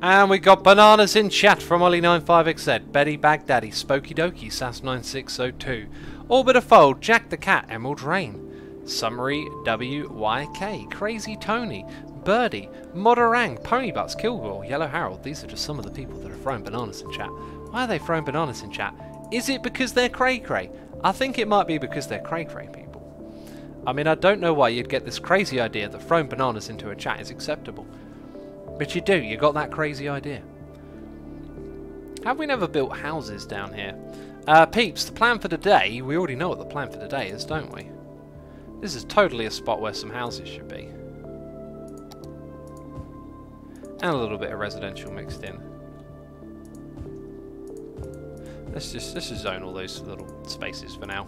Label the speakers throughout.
Speaker 1: And we got bananas in chat from Ollie95XZ, Betty Baghdaddy, Spooky Dokie, Sass9602, Orbiter Fold, Jack the Cat, Emerald Rain, Summary WYK, Crazy Tony, Birdie, Moderang, Ponybutts, Kilgore, Yellow Harold. These are just some of the people that are throwing bananas in chat. Why are they throwing bananas in chat? Is it because they're cray-cray? I think it might be because they're cray-cray people. I mean, I don't know why you'd get this crazy idea that throwing bananas into a chat is acceptable. But you do, you got that crazy idea. Have we never built houses down here? Peeps, the plan for today, we already know what the plan for today is, don't we? This is totally a spot where some houses should be. And a little bit of residential mixed in. Let's just zone all those little spaces for now.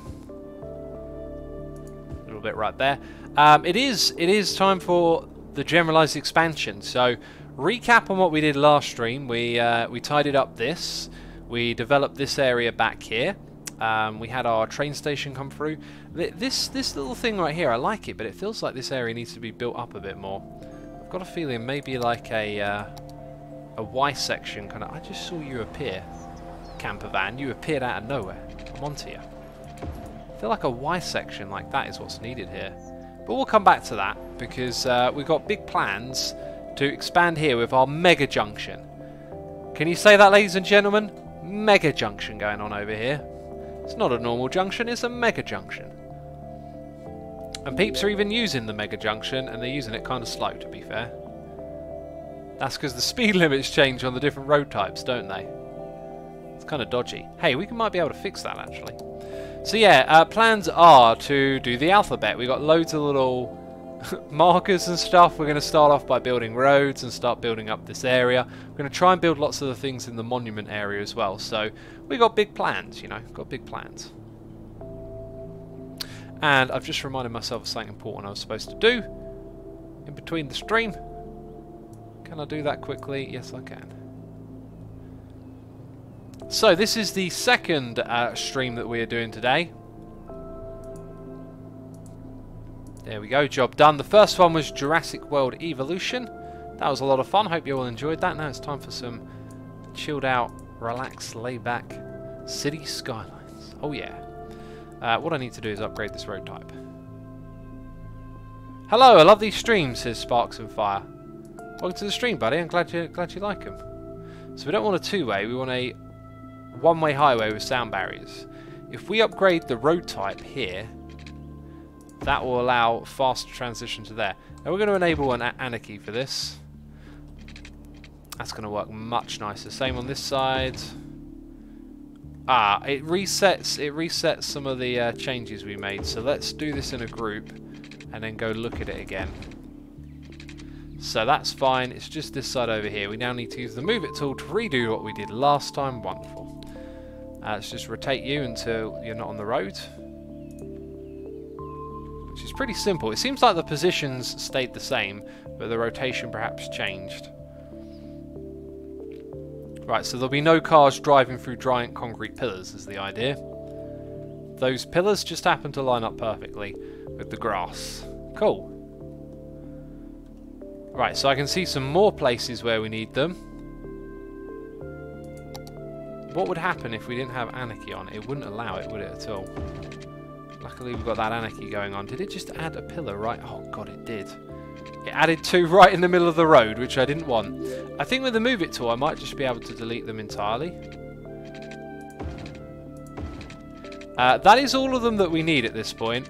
Speaker 1: A little bit right there. It is time for the generalized expansion. So recap on what we did last stream. We tidied up this. We developed this area back here. We had our train station come through. This little thing right here, I like it, but it feels like this area needs to be built up a bit more. I've got a feeling maybe like a Y section kind of. I just saw you appear, camper van. You appeared out of nowhere. I'm onto you. I feel like a Y section like that is what's needed here. But we'll come back to that because we've got big plans to expand here with our mega junction. Can you say that, ladies and gentlemen? Mega junction going on over here. It's not a normal junction, it's a mega junction. And peeps are even using the mega junction, and they're using it kind of slow, to be fair. That's because the speed limits change on the different road types, don't they? It's kind of dodgy. Hey, we might be able to fix that, actually. So yeah, plans are to do the alphabet. We've got loads of little markers and stuff. We're going to start off by building roads and start building up this area. We're going to try and build lots of the things in the monument area as well. So we got big plans, you know, got big plans. And I've just reminded myself of something important I was supposed to do in between the stream. Can I do that quickly? Yes, I can. So this is the second stream that we are doing today. There we go, job done. The first one was Jurassic World Evolution. That was a lot of fun. Hope you all enjoyed that. Now it's time for some chilled out, relaxed, laid back city skylines. Oh yeah. What I need to do is upgrade this road type. Hello, I love these streams, says Sparks and Fire. Welcome to the stream, buddy. I'm glad you like them. So we don't want a two-way. We want a one-way highway with sound barriers. If we upgrade the road type here, that will allow faster transition to there. Now we're going to enable an anarchy for this. That's going to work much nicer. Same on this side. Ah, it resets some of the changes we made. So let's do this in a group and then go look at it again. So that's fine. It's just this side over here. We now need to use the Move It tool to redo what we did last time. Wonderful. Let's just rotate you until you're not on the road. Which is pretty simple. It seems like the positions stayed the same, but the rotation perhaps changed. Right, so there'll be no cars driving through giant concrete pillars is the idea. Those pillars just happen to line up perfectly with the grass. Cool. Right, so I can see some more places where we need them. What would happen if we didn't have anarchy on? It wouldn't allow it, would it, at all? Luckily we've got that anarchy going on. Did it just add a pillar right? Oh god, it did. It added two right in the middle of the road, which I didn't want. I think with the Move It tool I might just be able to delete them entirely. That is all of them that we need at this point.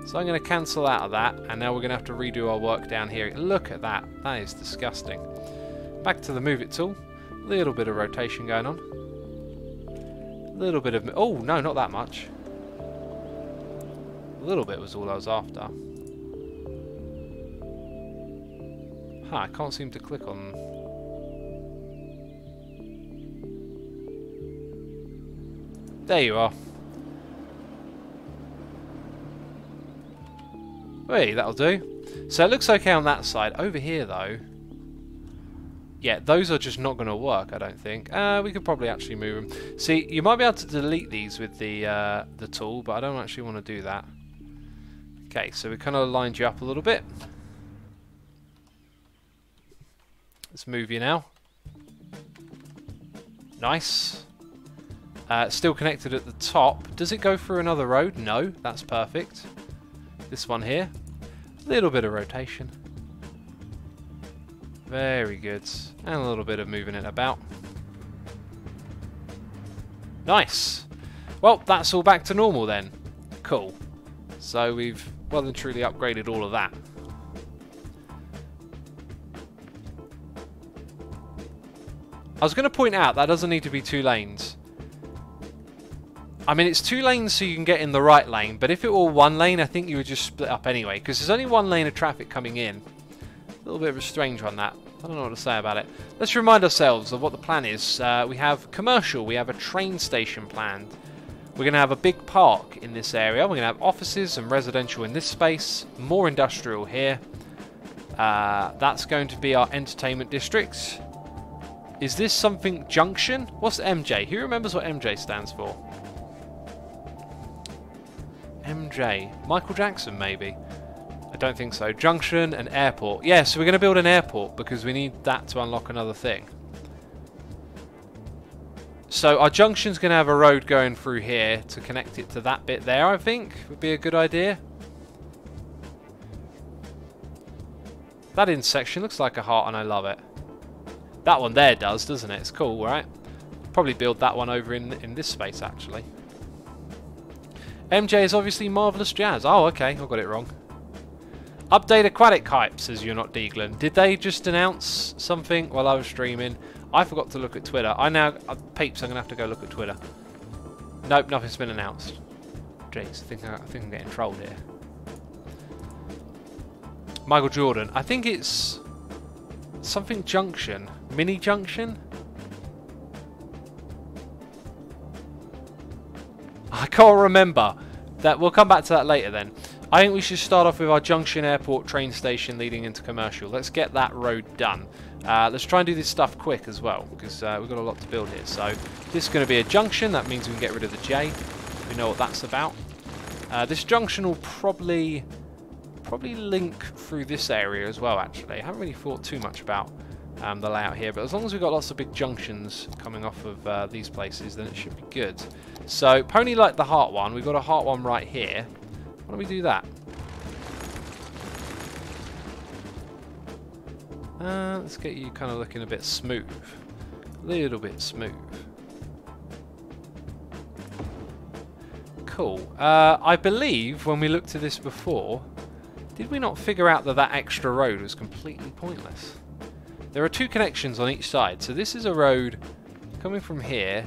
Speaker 1: So I'm going to cancel out of that, and now we're going to have to redo our work down here. Look at that. That is disgusting. Back to the Move It tool. A little bit of rotation going on. A little bit of... Oh, no, not that much. A little bit was all I was after. Huh, I can't seem to click on... There you are. Hey, that'll do. So it looks okay on that side. Over here, though... Yeah, those are just not going to work, I don't think. We could probably actually move them. See, you might be able to delete these with the tool, but I don't actually want to do that. Okay, so we kind of lined you up a little bit. Let's move you now. Nice. Still connected at the top. Does it go through another road? No, that's perfect. This one here. A little bit of rotation. Very good. And a little bit of moving it about. Nice. Well, that's all back to normal then. Cool. So we've well and truly upgraded all of that. I was going to point out that doesn't need to be 2 lanes. I mean, it's 2 lanes so you can get in the right lane, but if it were 1 lane, I think you would just split up anyway, because there's only 1 lane of traffic coming in. A little bit of a strange one, that. I don't know what to say about it. Let's remind ourselves of what the plan is. We have commercial, we have a train station planned. We're going to have a big park in this area. We're going to have offices and residential in this space, more industrial here. That's going to be our entertainment district. Is this something junction? What's MJ? Who remembers what MJ stands for? MJ. Michael Jackson, maybe? I don't think so. Junction and airport. Yeah, so we're going to build an airport because we need that to unlock another thing. So our junction's going to have a road going through here to connect it to that bit there, I think. Would be a good idea. That intersection looks like a heart and I love it. That one there does, doesn't it? It's cool, right? Probably build that one over in this space, actually. MJ is obviously Marvellous Jazz. Oh, okay, I got it wrong. Update Aquatic Hype, says You're Not Deaglan. Did they just announce something while I was streaming? I forgot to look at Twitter. Peeps, I'm going to have to go look at Twitter. Nope, nothing's been announced. Jeez, I think I'm getting trolled here. Michael Jordan. I think it's something junction. Mini junction? I can't remember. We'll come back to that later then. I think we should start off with our junction airport train station leading into commercial. Let's get that road done. Let's try and do this stuff quick as well, because we've got a lot to build here. So this is going to be a junction. That means we can get rid of the J. We know what that's about. This junction will probably link through this area as well, actually. I haven't really thought too much about the layout here, but as long as we've got lots of big junctions coming off of these places, then it should be good. So Pony like the heart one. We've got a heart one right here. Why don't we do that? Let's get you kind of looking a bit smooth. A little bit smooth. Cool. I believe when we looked at this before, did we not figure out that that extra road was completely pointless? There are 2 connections on each side. So this is a road coming from here,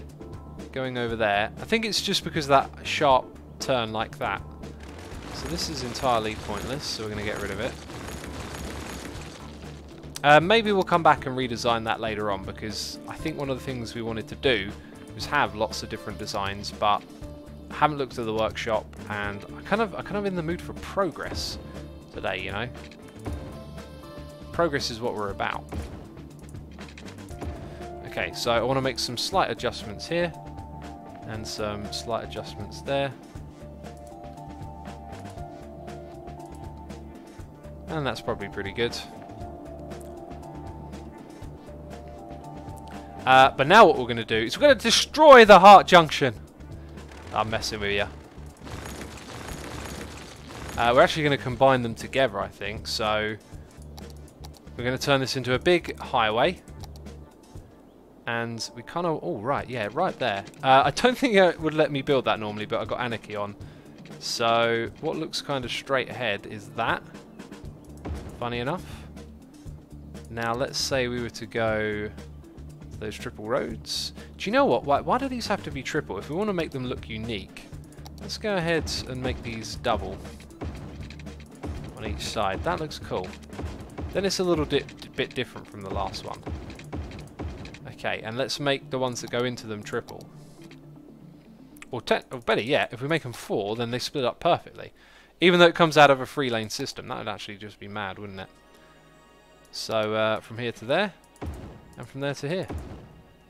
Speaker 1: going over there. I think it's just because of that sharp turn like that. So this is entirely pointless, so we're going to get rid of it. Maybe we'll come back and redesign that later on, because I think one of the things we wanted to do was have lots of different designs, but I haven't looked at the workshop, and I'm kind of in the mood for progress today, you know. Progress is what we're about. Okay, so I want to make some slight adjustments here, and some slight adjustments there. And that's probably pretty good. But now what we're going to do is we're going to destroy the heart junction. I'm messing with you. We're actually going to combine them together, I think. So we're going to turn this into a big highway. And we kind of... Oh, right. Yeah, right there. I don't think it would let me build that normally, but I got Anarchy on. So what looks kind of straight ahead is that. Funny enough. Now, let's say we were to go... those triple roads. Do you know what? Why do these have to be triple? If we want to make them look unique, let's go ahead and make these double on each side. That looks cool. Then it's a little bit different from the last one. Okay, and let's make the ones that go into them triple. Or better yet, if we make them 4, then they split up perfectly. Even though it comes out of a 3-lane system, that would actually just be mad, wouldn't it? So from here to there. And from there to here.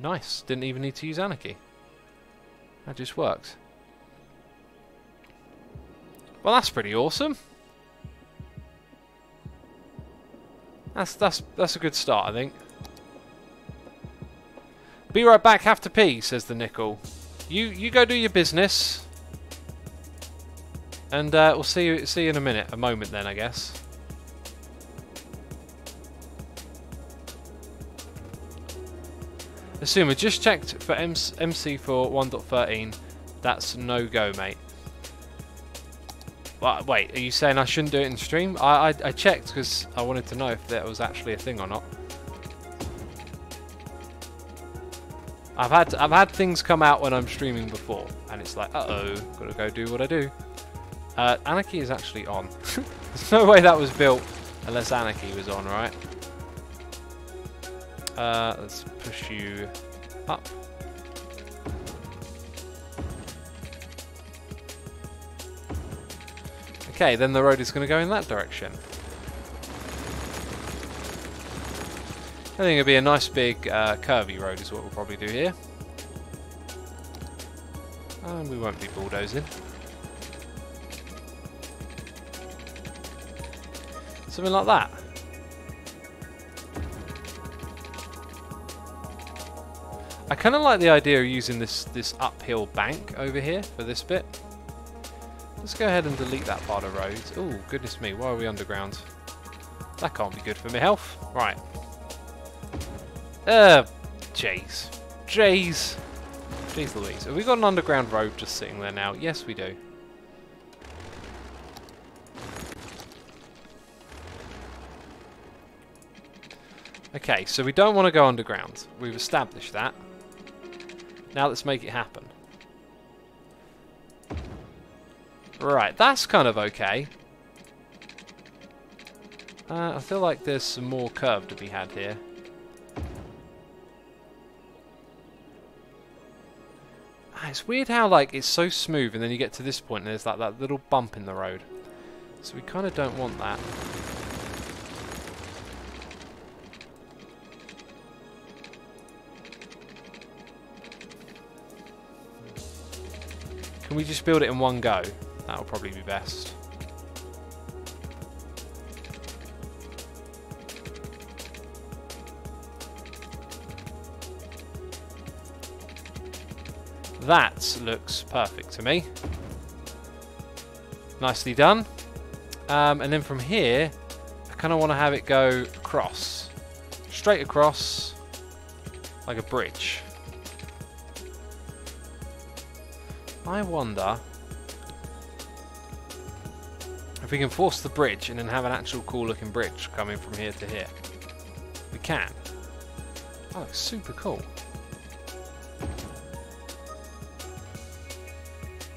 Speaker 1: Nice. Didn't even need to use Anarchy. That just works. Well, that's pretty awesome. That's a good start, I think. Be right back, have to pee, says the nickel. You go do your business. And we'll see you in a moment then, I guess. Assume we just checked for MC for 1.13. That's no go, mate. Well, wait, are you saying I shouldn't do it in stream? I checked because I wanted to know if that was actually a thing or not. I've had things come out when I'm streaming before, and it's like, uh-oh, gotta go do what I do. Anarchy is actually on. There's no way that was built unless Anarchy was on, right? Let's push you up. Okay, then the road is going to go in that direction. I think it'll be a nice big curvy road is what we'll probably do here. And we won't be bulldozing. Something like that. I kind of like the idea of using this uphill bank over here for this bit. Let's go ahead and delete that part of road. Oh, goodness me, why are we underground? That can't be good for my health. Right. Jeez. Jeez Louise. Have we got an underground road just sitting there now? Yes, we do. Okay, so we don't want to go underground. We've established that. Now let's make it happen. Right, that's kind of okay. I feel like there's some more curve to be had here. It's weird how like it's so smooth and then you get to this point and there's like that little bump in the road. So we kind of don't want that. Can we just build it in one go? That'll probably be best. That looks perfect to me. Nicely done. And then from here, I kind of want to have it go across. Straight across, like a bridge. I wonder if we can force the bridge and then have an actual cool looking bridge coming from here to here. We can. That looks super cool.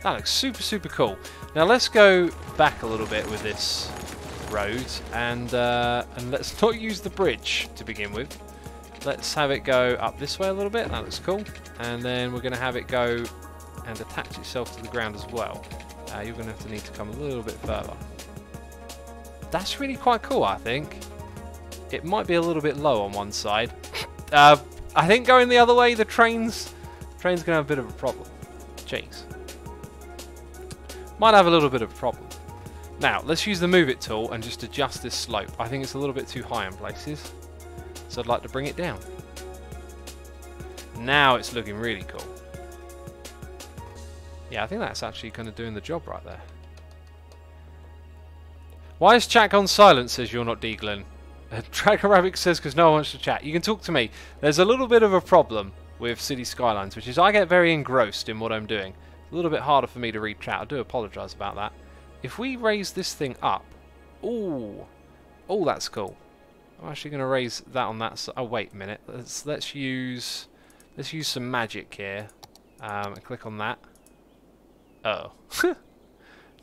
Speaker 1: That looks super cool. Now let's go back a little bit with this road and let's not use the bridge to begin with. Let's have it go up this way a little bit. That looks cool. And then we're going to have it go and attach itself to the ground as well. You're going to need to come a little bit further. That's really quite cool, I think. It might be a little bit low on one side. I think going the other way, the train's going to have a bit of a problem. Jeez. Might have a little bit of a problem. Now, let's use the move it tool and just adjust this slope. I think it's a little bit too high in places. So I'd like to bring it down. Now it's looking really cool. Yeah, I think that's actually kind of doing the job right there. Why is chat gone silent, says You're Not Deaglin. Dragon Rabbit says because no one wants to chat. You can talk to me. There's a little bit of a problem with City Skylines, which is I get very engrossed in what I'm doing. A little bit harder for me to read chat. I do apologise about that. If we raise this thing up... Ooh. Oh, that's cool. I'm actually going to raise that on that side. Oh, wait a minute. Let's use some magic here. And click on that. Oh.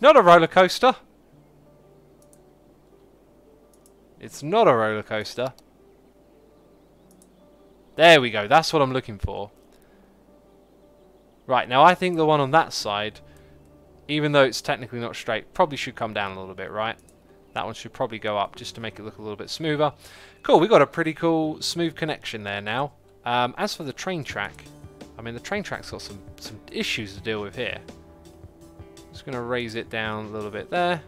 Speaker 1: Not a roller coaster. It's not a roller coaster. There we go. That's what I'm looking for. Right, now I think the one on that side, even though it's technically not straight, probably should come down a little bit, right? That one should probably go up just to make it look a little bit smoother. Cool, we got a pretty cool smooth connection there now. As for the train track, I mean the train track's got some issues to deal with here. Just going to raise it down a little bit there,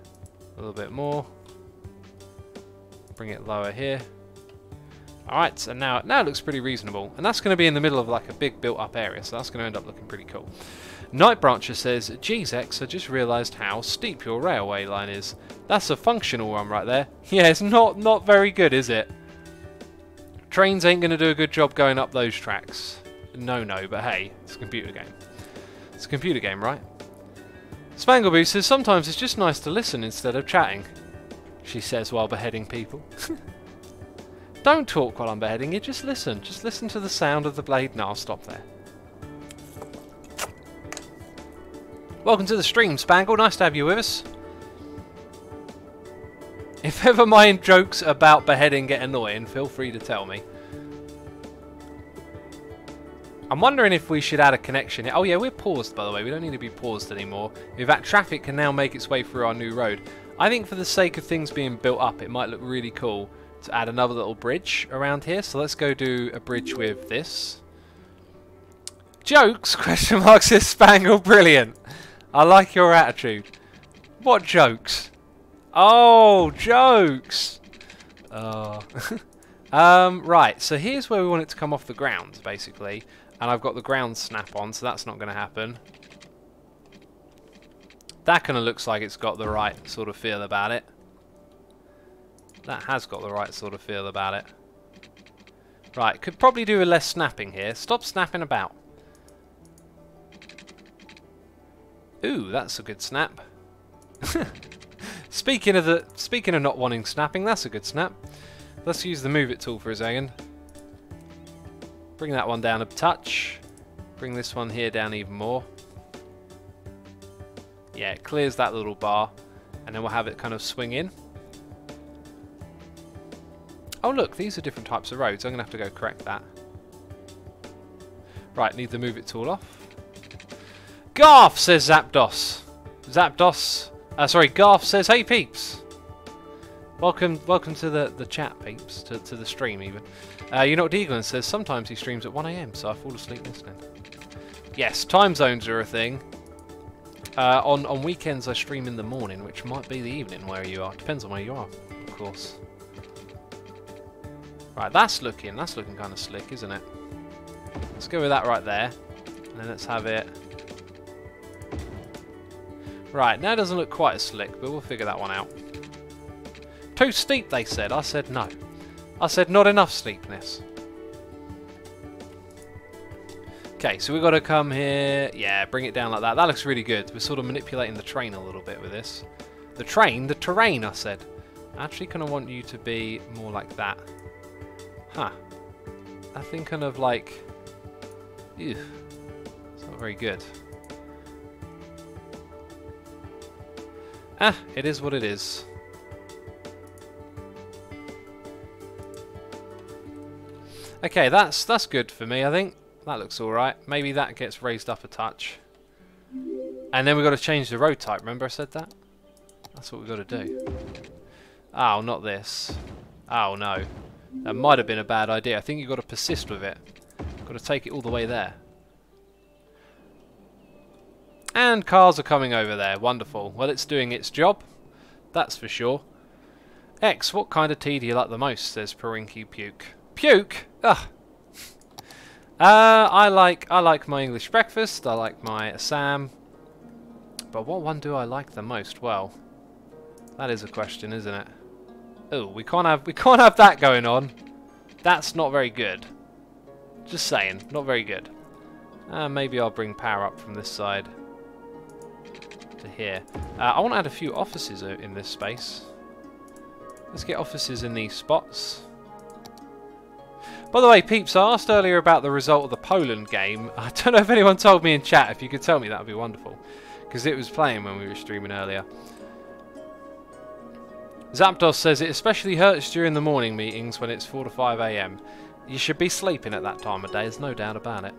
Speaker 1: a little bit more. Bring it lower here. Alright, so now it looks pretty reasonable. And that's going to be in the middle of like a big built-up area, so that's going to end up looking pretty cool. Night Brancher says, geez, X, I just realised how steep your railway line is. That's a functional one right there. Yeah, it's not very good, is it? Trains ain't going to do a good job going up those tracks. No, but hey, it's a computer game. It's a computer game, right? Spangleboo says, sometimes it's just nice to listen instead of chatting, she says while beheading people. Don't talk while I'm beheading you, just listen. Just listen to the sound of the blade. No, I'll stop there. Welcome to the stream, Spangle. Nice to have you with us. If ever my jokes about beheading get annoying, feel free to tell me. I'm wondering if we should add a connection. Oh yeah, we're paused, by the way. We don't need to be paused anymore. In fact, traffic can now make its way through our new road. I think for the sake of things being built up, it might look really cool to add another little bridge around here. So let's go do a bridge with this. Jokes? Question mark says Spangle. Brilliant. I like your attitude. What jokes? Oh, jokes. Right, so here's where we want it to come off the ground, basically. And I've got the ground snap on, so that's not going to happen. That kind of looks like it's got the right sort of feel about it. That has got the right sort of feel about it. Right, could probably do with less snapping here. Stop snapping about. Ooh, that's a good snap. Speaking of not wanting snapping, that's a good snap. Let's use the move it tool for a second. Bring that one down a touch. Bring this one here down even more. Yeah, it clears that little bar, and then we'll have it kind of swing in. Oh look, these are different types of roads. I'm going to have to go correct that. Right, need the move it tool off. Garth, says Zapdos. Garth says, hey peeps. Welcome to the chat, peeps, to the stream even. You know what Deaglan says, sometimes he streams at 1 AM, so I fall asleep listening. Yes, time zones are a thing. On weekends I stream in the morning, which might be the evening where you are. Depends on where you are, of course. Right, that's looking kind of slick, isn't it? Let's go with that right there, and then let's have it. Right, now it doesn't look quite as slick, but we'll figure that one out. Too steep, they said. I said no. I said not enough steepness. Okay, so we've got to come here. Yeah, bring it down like that. That looks really good. We're sort of manipulating the train a little bit with this. The terrain, I said. I actually kind of want you to be more like that. Huh. I think kind of like... Ew. It's not very good. Ah, it is what it is. Okay, that's good for me, I think. That looks alright. Maybe that gets raised up a touch. And then we've got to change the road type. Remember I said that? That's what we've got to do. Oh, not this. Oh, no. That might have been a bad idea. I think you've got to persist with it. Got to take it all the way there. And cars are coming over there. Wonderful. Well, it's doing its job. That's for sure. X, what kind of tea do you like the most? Says Parinky Puke. Puke? Ugh. I like my English breakfast. I like my Assam. But what one do I like the most? Well, that is a question, isn't it? Oh, we can't have that going on. That's not very good. Just saying, not very good. Maybe I'll bring power up from this side to here. I want to add a few offices in this space. Let's get offices in these spots. By the way, peeps, I asked earlier about the result of the Poland game. I don't know if anyone told me in chat. If you could tell me, that would be wonderful. Because it was playing when we were streaming earlier. Zapdos says it especially hurts during the morning meetings when it's 4 to 5 AM. You should be sleeping at that time of day, there's no doubt about it.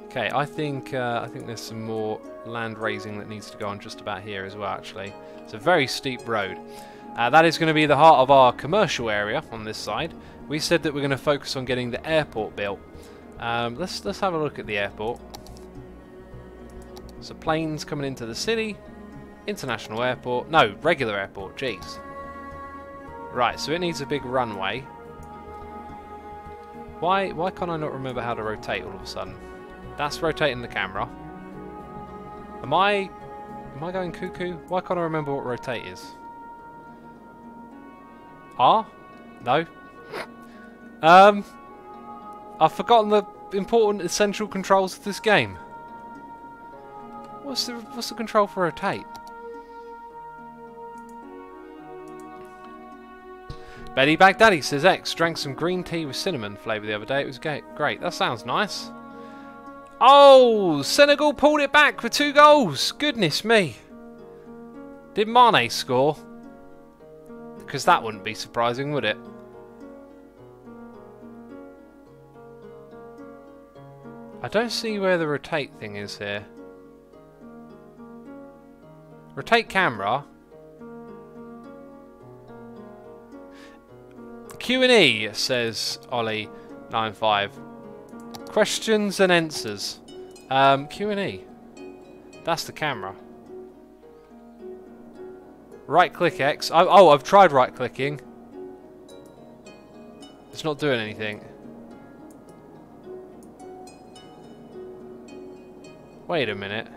Speaker 1: Okay, I think there's some more land raising that needs to go on just about here as well, actually. It's a very steep road. That is going to be the heart of our commercial area on this side. We said that we're going to focus on getting the airport built. Let's have a look at the airport. So planes coming into the city. International airport. No, regular airport. Jeez. Right, so it needs a big runway. Why can't I not remember how to rotate all of a sudden? That's rotating the camera. Am I going cuckoo? Why can't I remember what rotate is? R? No. I've forgotten the important essential controls of this game. What's the control for rotate? Betty Baghdadi says X drank some green tea with cinnamon flavour the other day. It was great. That sounds nice. Oh, Senegal pulled it back for 2 goals. Goodness me. Did Mane score? Because that wouldn't be surprising, would it? I don't see where the rotate thing is here. Rotate camera. Q&E, says Ollie95. Questions and answers. Q&E. That's the camera. Right click X. Oh, I've tried right clicking. It's not doing anything. Wait a minute.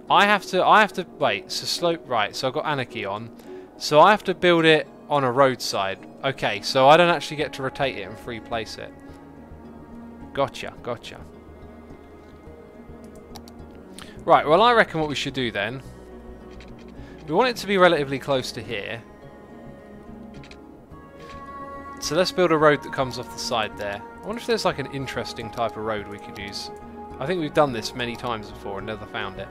Speaker 1: I have to wait. So slope right. So I've got Anarchy on. So I have to build it on a roadside. Okay, so I don't actually get to rotate it and free place it. Gotcha. Right, well I reckon what we should do then, we want it to be relatively close to here. So let's build a road that comes off the side there. I wonder if there's like an interesting type of road we could use. I think we've done this many times before and never found it.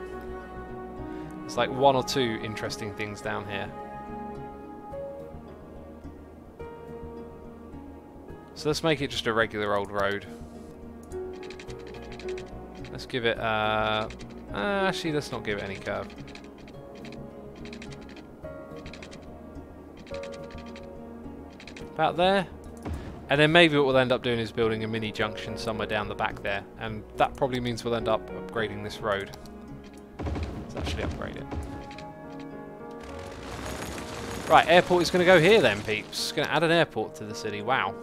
Speaker 1: There's like 1 or 2 interesting things down here. So let's make it just a regular old road. Let's give it actually let's not give it any curve. About there. And then maybe what we'll end up doing is building a mini junction somewhere down the back there. And that probably means we'll end up upgrading this road. Let's actually upgrade it. Right, airport is going to go here then, peeps. Going to add an airport to the city. Wow.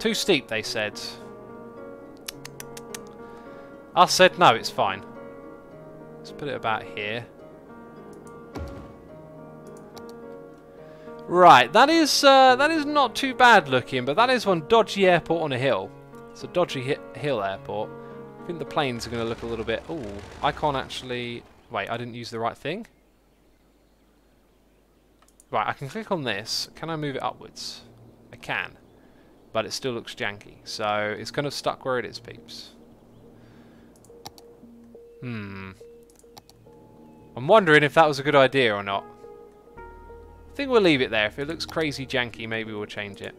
Speaker 1: Too steep, they said. I said no, it's fine. Let's put it about here. Right, that is not too bad looking, but that is one dodgy airport on a hill. It's a dodgy hill airport. I think the planes are going to look a little bit... Ooh, I can't actually... Wait, I didn't use the right thing? Right, I can click on this. Can I move it upwards? I can. But it still looks janky. So, it's kind of stuck where it is, peeps. I'm wondering if that was a good idea or not. I think we'll leave it there. If it looks crazy janky, maybe we'll change it.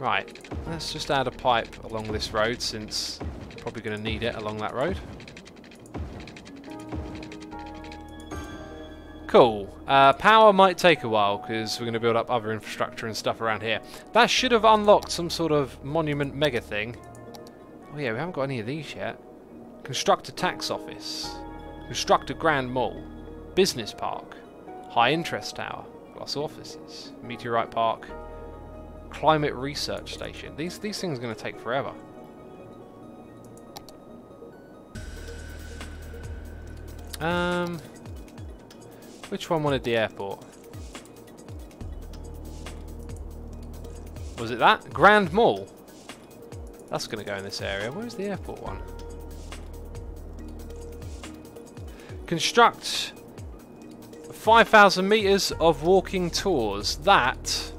Speaker 1: Right, let's just add a pipe along this road, since we're probably going to need it along that road. Cool. Power might take a while, because we're going to build up other infrastructure and stuff around here. That should have unlocked some sort of monument mega thing. Oh yeah, we haven't got any of these yet. Construct a tax office. Construct a grand mall. Business park. High interest tower. Glass offices. Meteorite park. Climate research station. These things are going to take forever. Which one wanted the airport? Was it that? Grand Mall. That's going to go in this area. Where's the airport one? Construct 5,000 meters of walking tours. That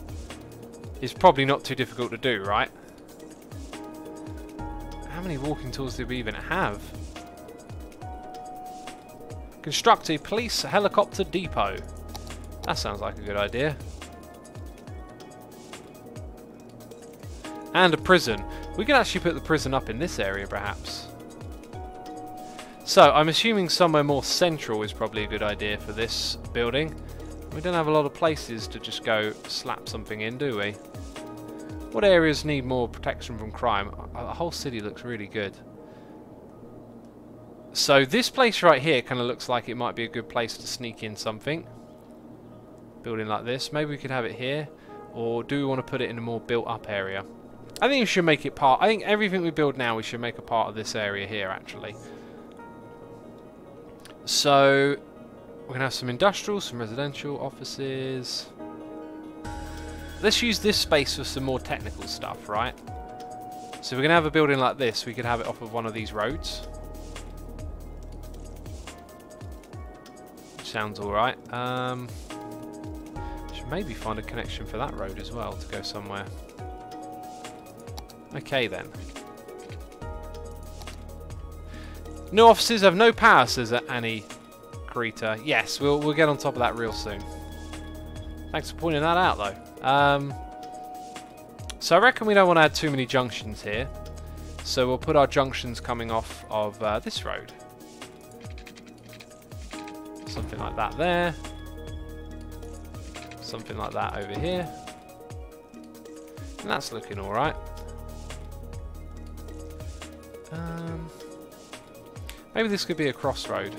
Speaker 1: is probably not too difficult to do, right? How many walking tours do we even have? Construct a police helicopter depot. That sounds like a good idea. And a prison. We can actually put the prison up in this area, perhaps. So, I'm assuming somewhere more central is probably a good idea for this building. We don't have a lot of places to just go slap something in, do we? What areas need more protection from crime? The whole city looks really good. So this place right here kind of looks like it might be a good place to sneak in something. Building like this. Maybe we could have it here. Or do we want to put it in a more built-up area? I think we should make it part... I think everything we build now, we should make a part of this area here, actually. So, we're going to have some industrial, some residential, offices. Let's use this space for some more technical stuff, right? So we're going to have a building like this. We could have it off of one of these roads. Which sounds alright. Should maybe find a connection for that road as well to go somewhere. Okay then. New offices have no power, says Annie Greta. Yes, we'll get on top of that real soon. Thanks for pointing that out though. So I reckon we don't want to add too many junctions here. So we'll put our junctions coming off of this road. Something like that there. Something like that over here. And that's looking alright. Maybe this could be a crossroad.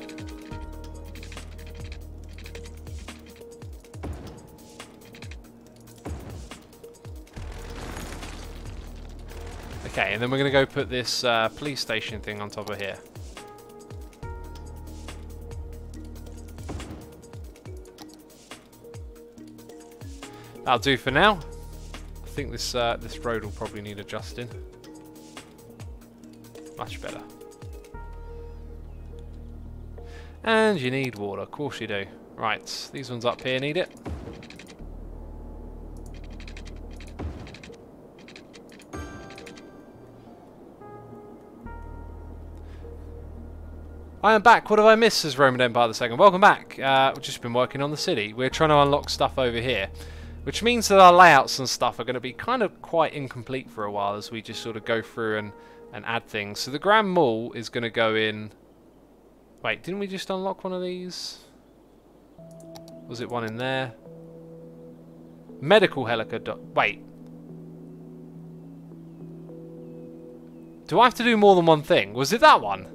Speaker 1: Okay, and then we're going to go put this police station thing on top of here. That'll do for now. I think this this road will probably need adjusting. Much better. And you need water, of course you do. Right, these ones up here need it. I am back. What have I missed, says Roman Empire II. Welcome back. We've just been working on the city. We're trying to unlock stuff over here, which means that our layouts and stuff are going to be kind of quite incomplete for a while as we just sort of go through and add things. So the Grand Mall is going to go in... Wait, didn't we just unlock one of these? Was it one in there? Medical helicopter... Wait. Do I have to do more than one thing? Was it that one?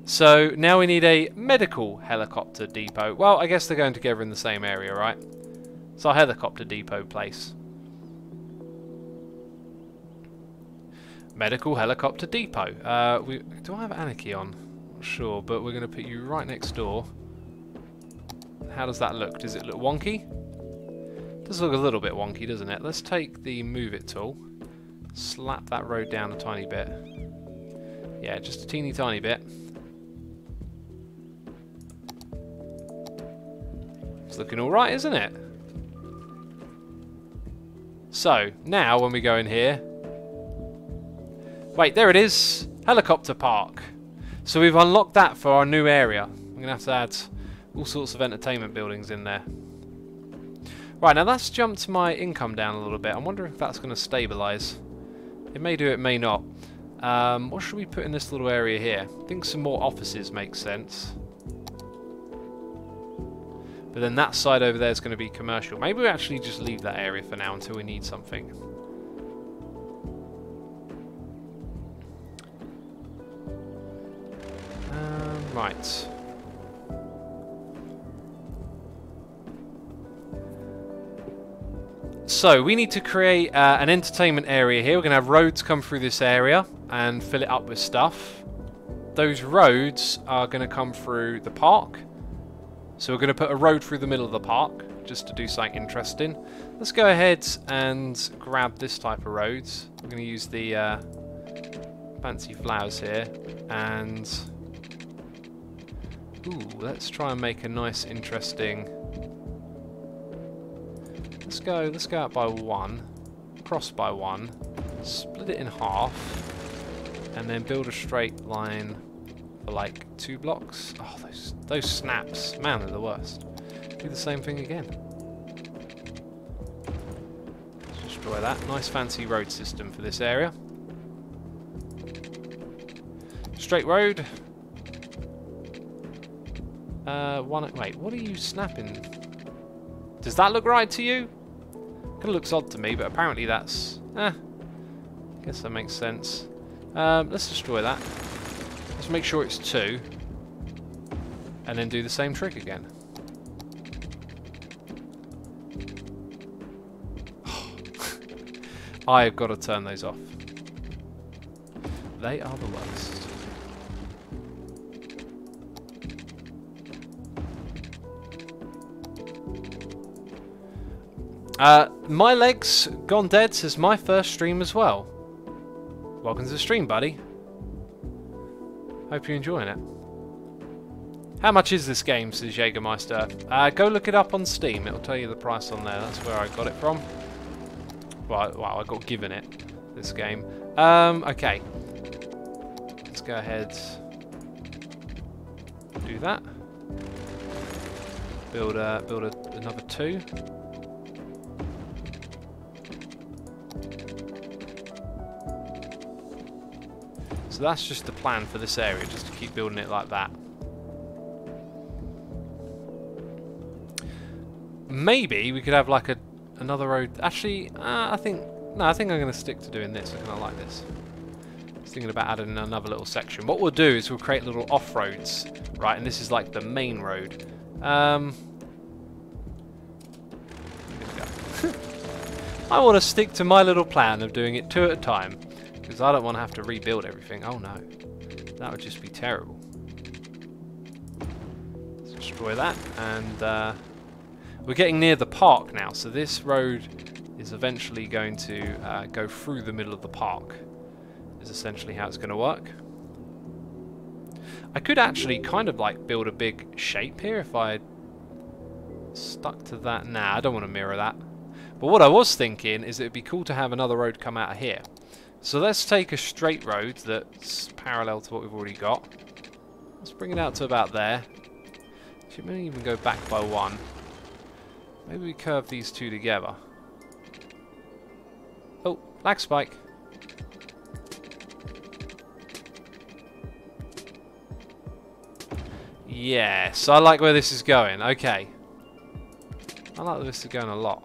Speaker 1: So now we need a medical helicopter depot. Well, I guess they're going together in the same area, right? It's our helicopter depot place. Medical helicopter depot. Do I have Anarchy on? Not sure, but we're going to put you right next door. How does that look? Does it look wonky? It does look a little bit wonky, doesn't it? Let's take the move it tool. Slap that road down a tiny bit. Yeah, just a teeny tiny bit. It's looking alright, isn't it? So, now when we go in here... Wait, there it is! Helicopter park. So we've unlocked that for our new area. I'm going to have to add all sorts of entertainment buildings in there. Right, now that's jumped my income down a little bit. I'm wondering if that's going to stabilise. It may do, it may not. What should we put in this little area here? I think some more offices make sense. But then that side over there is going to be commercial. Maybe we actually just leave that area for now until we need something. Right. So we need to create an entertainment area here. We're going to have roads come through this area and fill it up with stuff. Those roads are going to come through the park. So we're going to put a road through the middle of the park just to do something interesting. Let's go ahead and grab this type of roads. We're going to use the fancy flowers here. And ooh, let's try and make a nice, interesting... Let's go out by one, cross by one, split it in half, and then build a straight line for like 2 blocks. Oh, those snaps, man, they're the worst. Do the same thing again. Let's destroy that. Nice fancy road system for this area. Straight road. Wait, what are you snapping? Does that look right to you? Kind of looks odd to me, but apparently that's... I guess that makes sense. Let's destroy that. Let's Just make sure it's 2. And then do the same trick again. I've got to turn those off. They are the worst. My legs gone dead says my first stream as well. Welcome to the stream, buddy. Hope you're enjoying it. How much is this game, says Jägermeister? Go look it up on Steam. It'll tell you the price on there. That's where I got it from. Well, I got given it, this game. Okay. Let's go ahead. Do that. Build another 2. So that's just the plan for this area, just to keep building it like that. Maybe we could have like another road. Actually, I think I'm going to stick to doing this. I kind of like this. I was thinking about adding another little section. What we'll do is we'll create little off-roads, right? And this is like the main road. Here we go. I want to stick to my little plan of doing it 2 at a time, because I don't want to have to rebuild everything. Oh no, that would just be terrible. Let's destroy that, and we're getting near the park now, so this road is eventually going to go through the middle of the park, is essentially how it's going to work. I could actually kind of like build a big shape here if I stuck to that. Nah, I don't want to mirror that. But what I was thinking is it would be cool to have another road come out of here. So let's take a straight road that's parallel to what we've already got. Let's bring it out to about there. Should maybe even go back by 1. Maybe we curve these 2 together. Oh, lag spike. Yes, I like where this is going. Okay. I like where this is going a lot.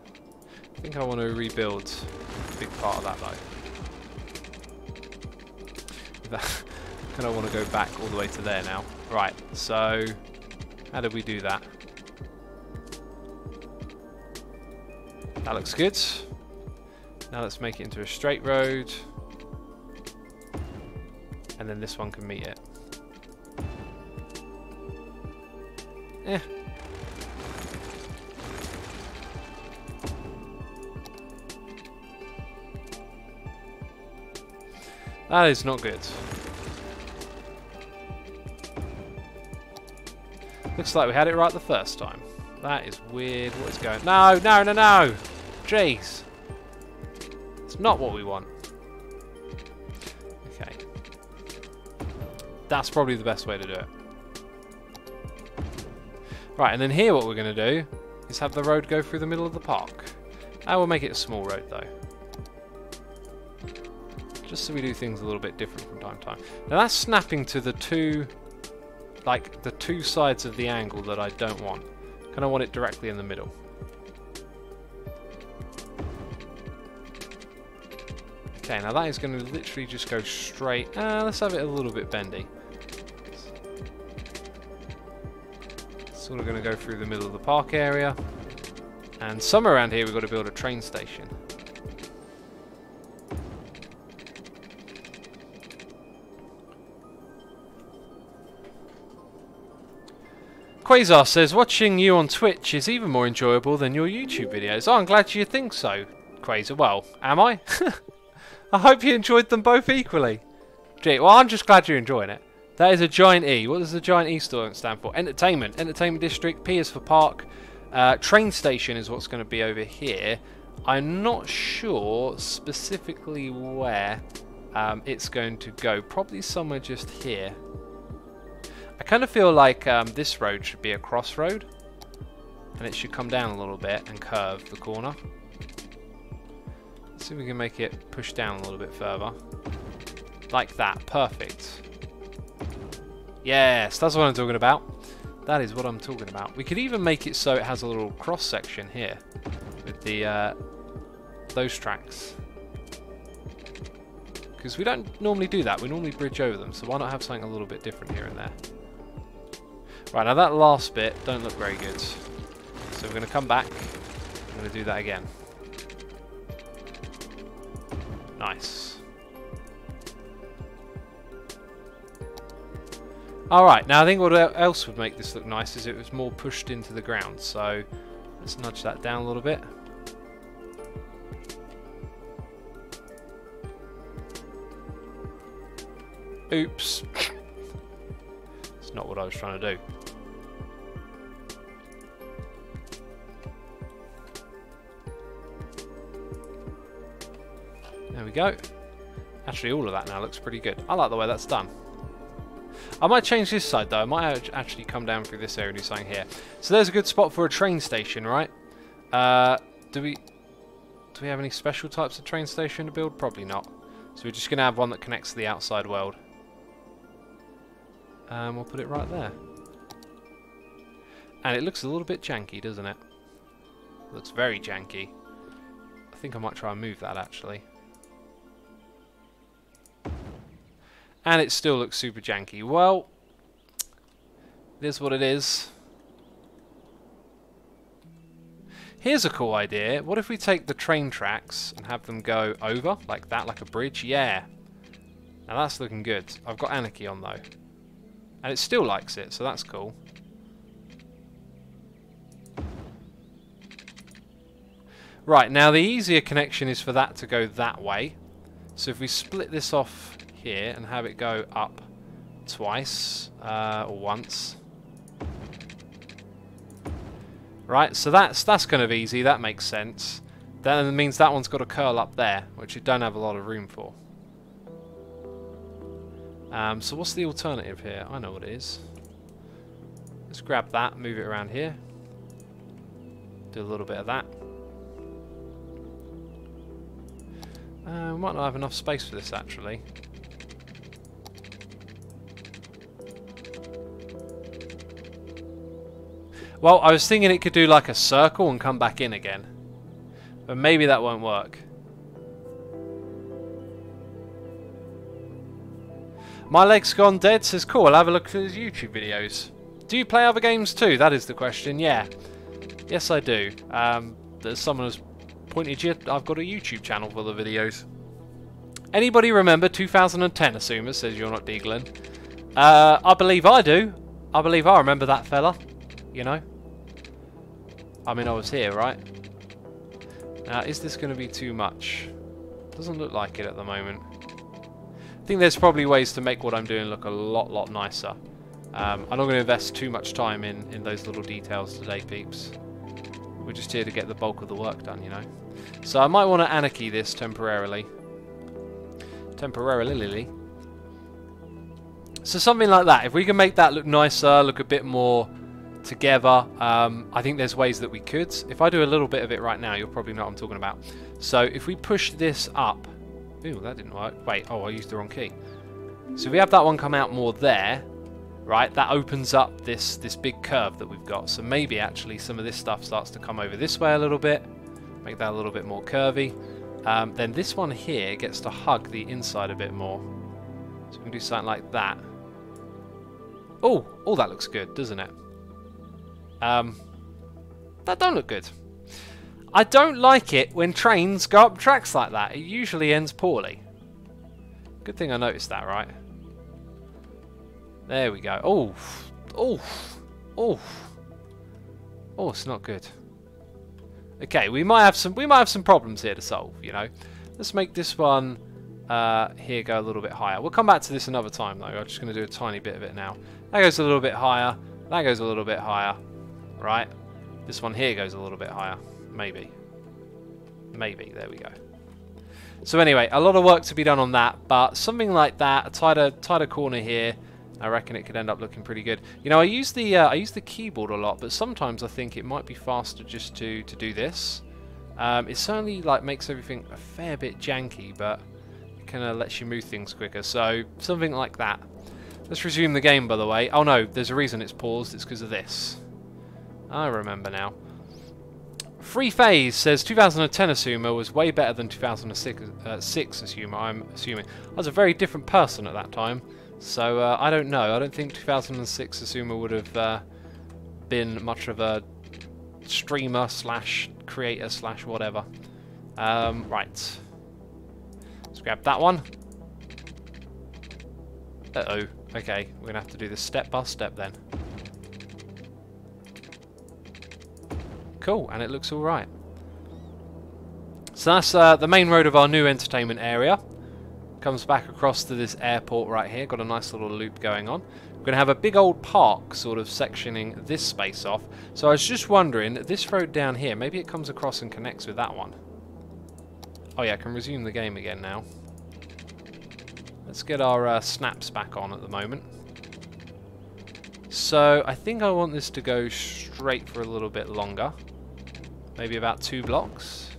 Speaker 1: I think I want to rebuild a big part of that though. I kind of want to go back all the way to there now. Right, so how did we do that? That looks good. Now let's make it into a straight road. And then this one can meet it. Eh. That is not good. Looks like we had it right the first time. That is weird. What is going... No, no, no, no! Jeez. It's not what we want. Okay. That's probably the best way to do it. Right, and then here what we're going to do is have the road go through the middle of the park. I will make it a small road though. Just so we do things a little bit different from time to time. Now that's snapping to the two sides of the angle that I don't want. Kind of want it directly in the middle. Okay, now that is going to literally just go straight. Let's have it a little bit bendy. Sort of going to go through the middle of the park area. And somewhere around here we've got to build a train station. Quasar says, watching you on Twitch is even more enjoyable than your YouTube videos. Oh, I'm glad you think so, Quasar. Well, am I? I hope you enjoyed them both equally. Gee, well, I'm just glad you're enjoying it. That is a giant E. What does the giant E stand for? Entertainment. Entertainment District. P is for Park. Train Station is what's going to be over here. I'm not sure specifically where it's going to go. Probably somewhere just here. I kind of feel like this road should be a crossroad. And it should come down a little bit and curve the corner. Let's see if we can make it push down a little bit further. Like that. Perfect. Yes, that's what I'm talking about. That is what I'm talking about. We could even make it so it has a little cross section here with the those tracks because we don't normally do that. We normally bridge over them, so why not have something a little bit different here and there? Right, now that last bit don't look very good. So we're going to come back. I'm going to do that again. Nice. Alright, now I think what else would make this look nice is it was more pushed into the ground. So let's nudge that down a little bit. Oops. It's not what I was trying to do. There we go. Actually, all of that now looks pretty good. I like the way that's done. I might change this side though. I might actually come down through this area and do something here. So there's a good spot for a train station, right? Do we have any special types of train station to build? Probably not. So we're just going to have one that connects to the outside world. We'll put it right there. And it looks a little bit janky, doesn't it? It looks very janky. I think I might try and move that actually. And it still looks super janky. Well, it is what it is. Here's a cool idea. What if we take the train tracks and have them go over like that, like a bridge? Yeah. Now that's looking good. I've got Anarchy on though. And it still likes it, so that's cool. Right, now the easier connection is for that to go that way. So if we split this off here and have it go up twice or once. Right, so that's kind of easy, that makes sense. Then it means that one's got to curl up there, which you don't have a lot of room for. So what's the alternative here? I know what it is. Let's grab that, move it around here. Do a little bit of that. We might not have enough space for this actually. Well, I was thinking it could do like a circle and come back in again. But maybe that won't work. My leg's gone dead says, cool, I'll have a look at his YouTube videos. Do you play other games too? That is the question, yeah. Yes, I do. There's someone who's pointed you, I've got a YouTube channel full of videos. Anybody remember 2010, Assumer says you're not Deagling. I believe I do. I believe I remember that fella. You know? I mean, I was here, right? Now, is this going to be too much? Doesn't look like it at the moment. I think there's probably ways to make what I'm doing look a lot nicer. I'm not going to invest too much time in those little details today, peeps. We're just here to get the bulk of the work done, you know? So I might want to Anarchy this temporarily. Temporarily. So something like that. If we can make that look nicer, look a bit more together, I think there's ways that we could. If I do a little bit of it right now, you'll probably know what I'm talking about. So if we push this up... Ooh, that didn't work. Wait, oh, I used the wrong key. So if we have that one come out more there, right, that opens up this big curve that we've got. So maybe actually some of this stuff starts to come over this way a little bit, make that a little bit more curvy. Then this one here gets to hug the inside a bit more. So we can do something like that. Oh, that looks good, doesn't it? That don't look good. I don't like it when trains go up tracks like that. It usually ends poorly. Good thing I noticed that, right? There we go. Oh, it's not good. Okay, we might have some problems here to solve, you know. Let's make this one here go a little bit higher. We'll come back to this another time though. I'm just going to do a tiny bit of it now. That goes a little bit higher. That goes a little bit higher. Right? This one here goes a little bit higher. Maybe. There we go. So anyway, a lot of work to be done on that, but something like that, a tighter corner here, I reckon it could end up looking pretty good. You know, I use the keyboard a lot, but sometimes I think it might be faster just to do this. It certainly like makes everything a fair bit janky, but it kind of lets you move things quicker. So something like that. Let's resume the game, by the way. Oh no, there's a reason it's paused. It's because of this. I remember now. Free Phase says 2010 Asuma was way better than 2006 Asuma, I'm assuming. I was a very different person at that time, so I don't know. I don't think 2006 Asuma would have been much of a streamer slash creator slash whatever. Right. Let's grab that one. Uh-oh. Okay, we're going to have to do this step by step then. Cool, and it looks alright. So that's the main road of our new entertainment area. Comes back across to this airport right here. Got a nice little loop going on. We're going to have a big old park sort of sectioning this space off. So I was just wondering, this road down here, maybe it comes across and connects with that one. Oh yeah, I can resume the game again now. Let's get our snaps back on at the moment. So I think I want this to go straight for a little bit longer. Maybe about 2 blocks.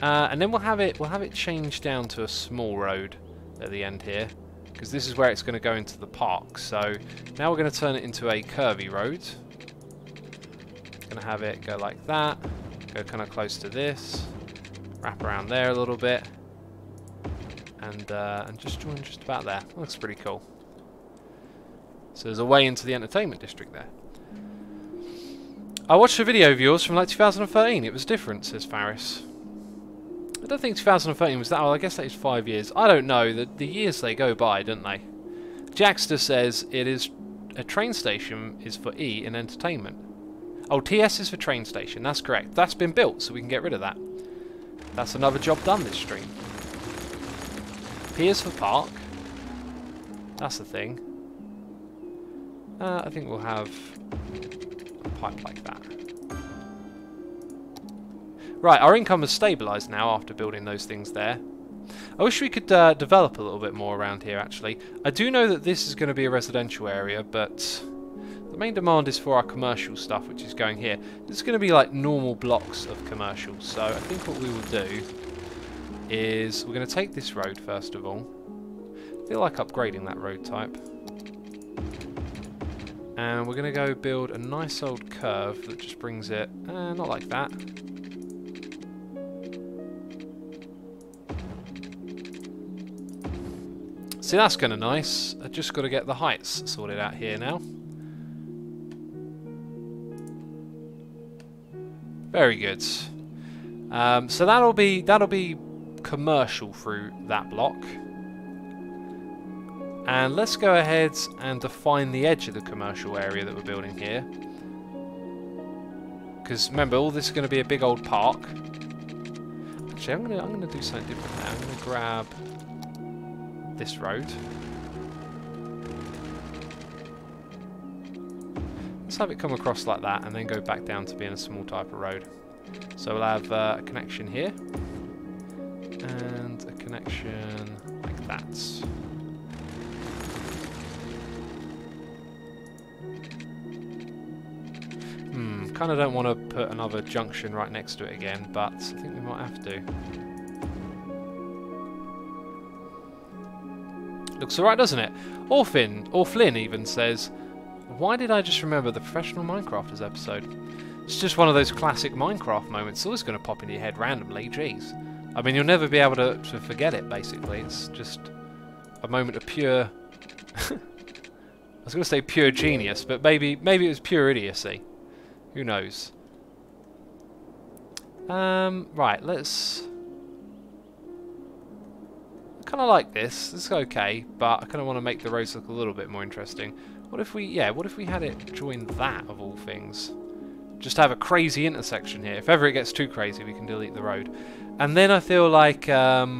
Speaker 1: And then we'll have it changed down to a small road at the end here, because this is where it's going to go into the park. So now we're going to turn it into a curvy road. Going to have it go like that, go kind of close to this, wrap around there a little bit, and just join just about there. Looks pretty cool. So there's a way into the entertainment district there. I watched a video of yours from like 2013. It was different, says Faris. I don't think 2013 was that. Well, I guess that is 5 years. I don't know. The years, they go by, don't they? Jackster says it is a train station is for E in entertainment. Oh, TS is for train station. That's correct. That's been built, so we can get rid of that. That's another job done this stream. P is for park. That's the thing. I think we'll have a pipe like that. Right, our income has stabilised now after building those things there. I wish we could develop a little bit more around here, actually. I do know that this is going to be a residential area, but the main demand is for our commercial stuff, which is going here. It's going to be like normal blocks of commercials, so I think what we will do is we're going to take this road first of all. I feel like upgrading that road type. And we're going to go build a nice old curve that just brings it, not like that. See, that's kind of nice. I've just got to get the heights sorted out here now. Very good. So that'll be commercial through that block. And let's go ahead and define the edge of the commercial area that we're building here. Because remember, all this is going to be a big old park. Actually, I'm gonna do something different now. I'm gonna grab this road. Let's have it come across like that, and then go back down to being a small type of road. So we'll have a connection here, and a connection like that. Kind of don't want to put another junction right next to it again, but I think we might have to. Looks alright, doesn't it? Orflynn even says, why did I just remember the Professional Minecrafters episode? It's just one of those classic Minecraft moments. It's always going to pop into your head randomly, jeez. I mean, you'll never be able to forget it, basically. It's just a moment of pure... I was going to say pure genius, but maybe it was pure idiocy. Who knows? Right, let's... I kind of like this. This is okay, but I kind of want to make the roads look a little bit more interesting. What if we had it join that, of all things? Just have a crazy intersection here. If ever it gets too crazy, we can delete the road. And then I feel like now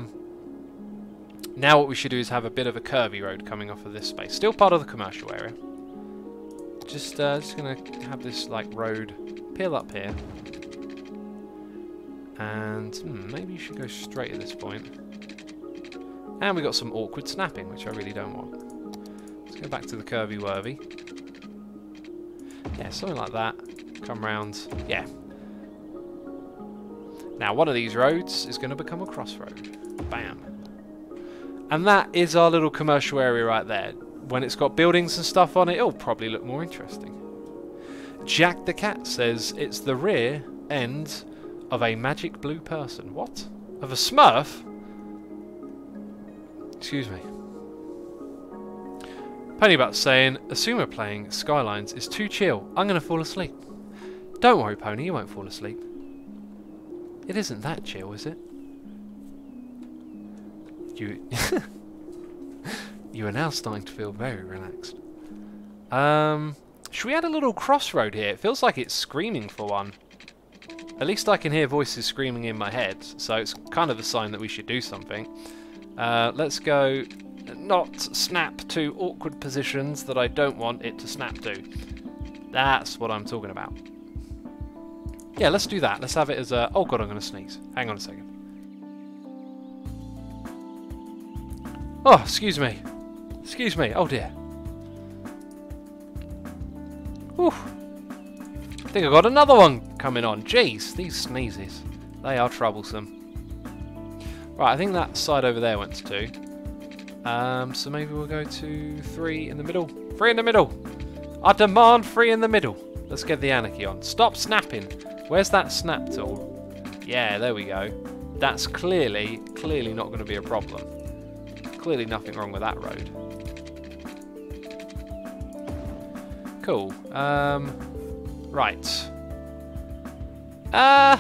Speaker 1: what we should do is have a bit of a curvy road coming off of this space. Still part of the commercial area. Just gonna have this like road peel up here, and maybe you should go straight at this point. And we got some awkward snapping, which I really don't want. Let's go back to the curvy worvy. Yeah, something like that. Come round. Yeah. Now one of these roads is going to become a crossroad. Bam. And that is our little commercial area right there. When it's got buildings and stuff on it, it'll probably look more interesting. Jack the Cat says it's the rear end of a magic blue person. What? Of a Smurf? Excuse me. Ponybutt saying, Asuma playing Skylines is too chill. I'm going to fall asleep. Don't worry, Pony, you won't fall asleep. It isn't that chill, is it? You you are now starting to feel very relaxed. Should we add a little crossroad here? It feels like it's screaming for one. At least I can hear voices screaming in my head, so it's kind of a sign that we should do something. Let's go not snap to awkward positions that I don't want it to snap to. That's what I'm talking about. Yeah, let's do that. Let's have it as a... Oh god, I'm going to sneeze. Hang on a second. Oh, excuse me. Excuse me. Oh dear. Whew. I think I got another one coming on. Jeez, these sneezes. They are troublesome. Right, I think that side over there went to 2. So maybe we'll go to 3 in the middle. 3 in the middle! I demand 3 in the middle! Let's get the anarchy on. Stop snapping! Where's that snap tool? Yeah, there we go. That's clearly not going to be a problem. Clearly nothing wrong with that road. Cool. Right. I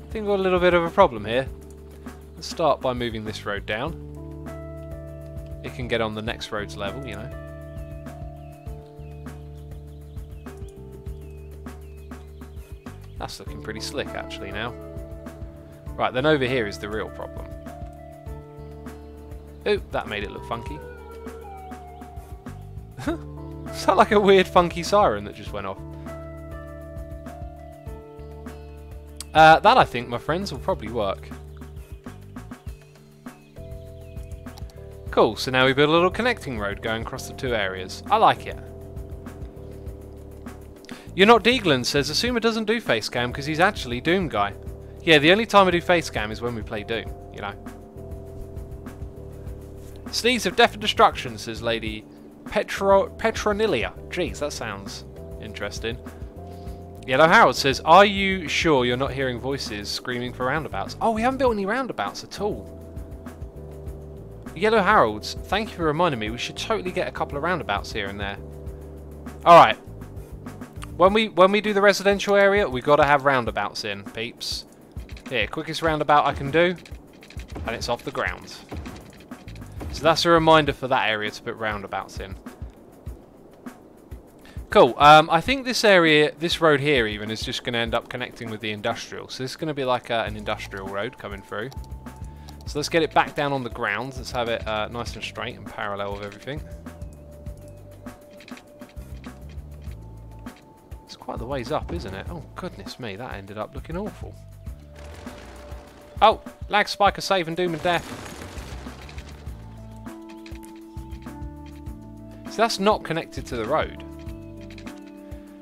Speaker 1: think we've got a little bit of a problem here. Let's start by moving this road down. It can get on the next road's level, you know. That's looking pretty slick actually now. Right, then over here is the real problem. Oh, that made it look funky. Is that like a weird funky siren that just went off? That, I think, my friends, will probably work. Cool, so now we build a little connecting road going across the 2 areas. I like it. You're Not Deagland says Asuma doesn't do face cam because he's actually Doom guy. Yeah, the only time I do face cam is when we play Doom, you know. Sneeze of Death and Destruction, says Lady Petronilia. Jeez, that sounds interesting. Yellow Harold says, are you sure you're not hearing voices screaming for roundabouts? Oh, we haven't built any roundabouts at all. Yellow Harold, thank you for reminding me. We should totally get a couple of roundabouts here and there. Alright. When we do the residential area, we've got to have roundabouts in, peeps. Here, quickest roundabout I can do. And it's off the ground. So that's a reminder for that area to put roundabouts in. Cool. I think this area, this road here even, is just going to end up connecting with the industrial. So this is going to be like an industrial road coming through. So let's get it back down on the ground. Let's have it nice and straight and parallel with everything. It's quite the ways up, isn't it? Oh, goodness me. That ended up looking awful. Oh, lag spike of save and doom and death. So that's not connected to the road.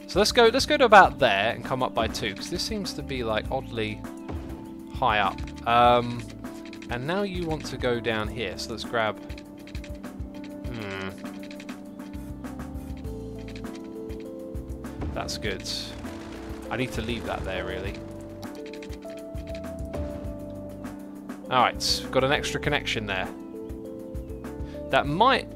Speaker 1: So let's go to about there and come up by 2, because this seems to be like oddly high up. And now you want to go down here, so let's grab... That's good. I need to leave that there, really. Alright, got an extra connection there. That might...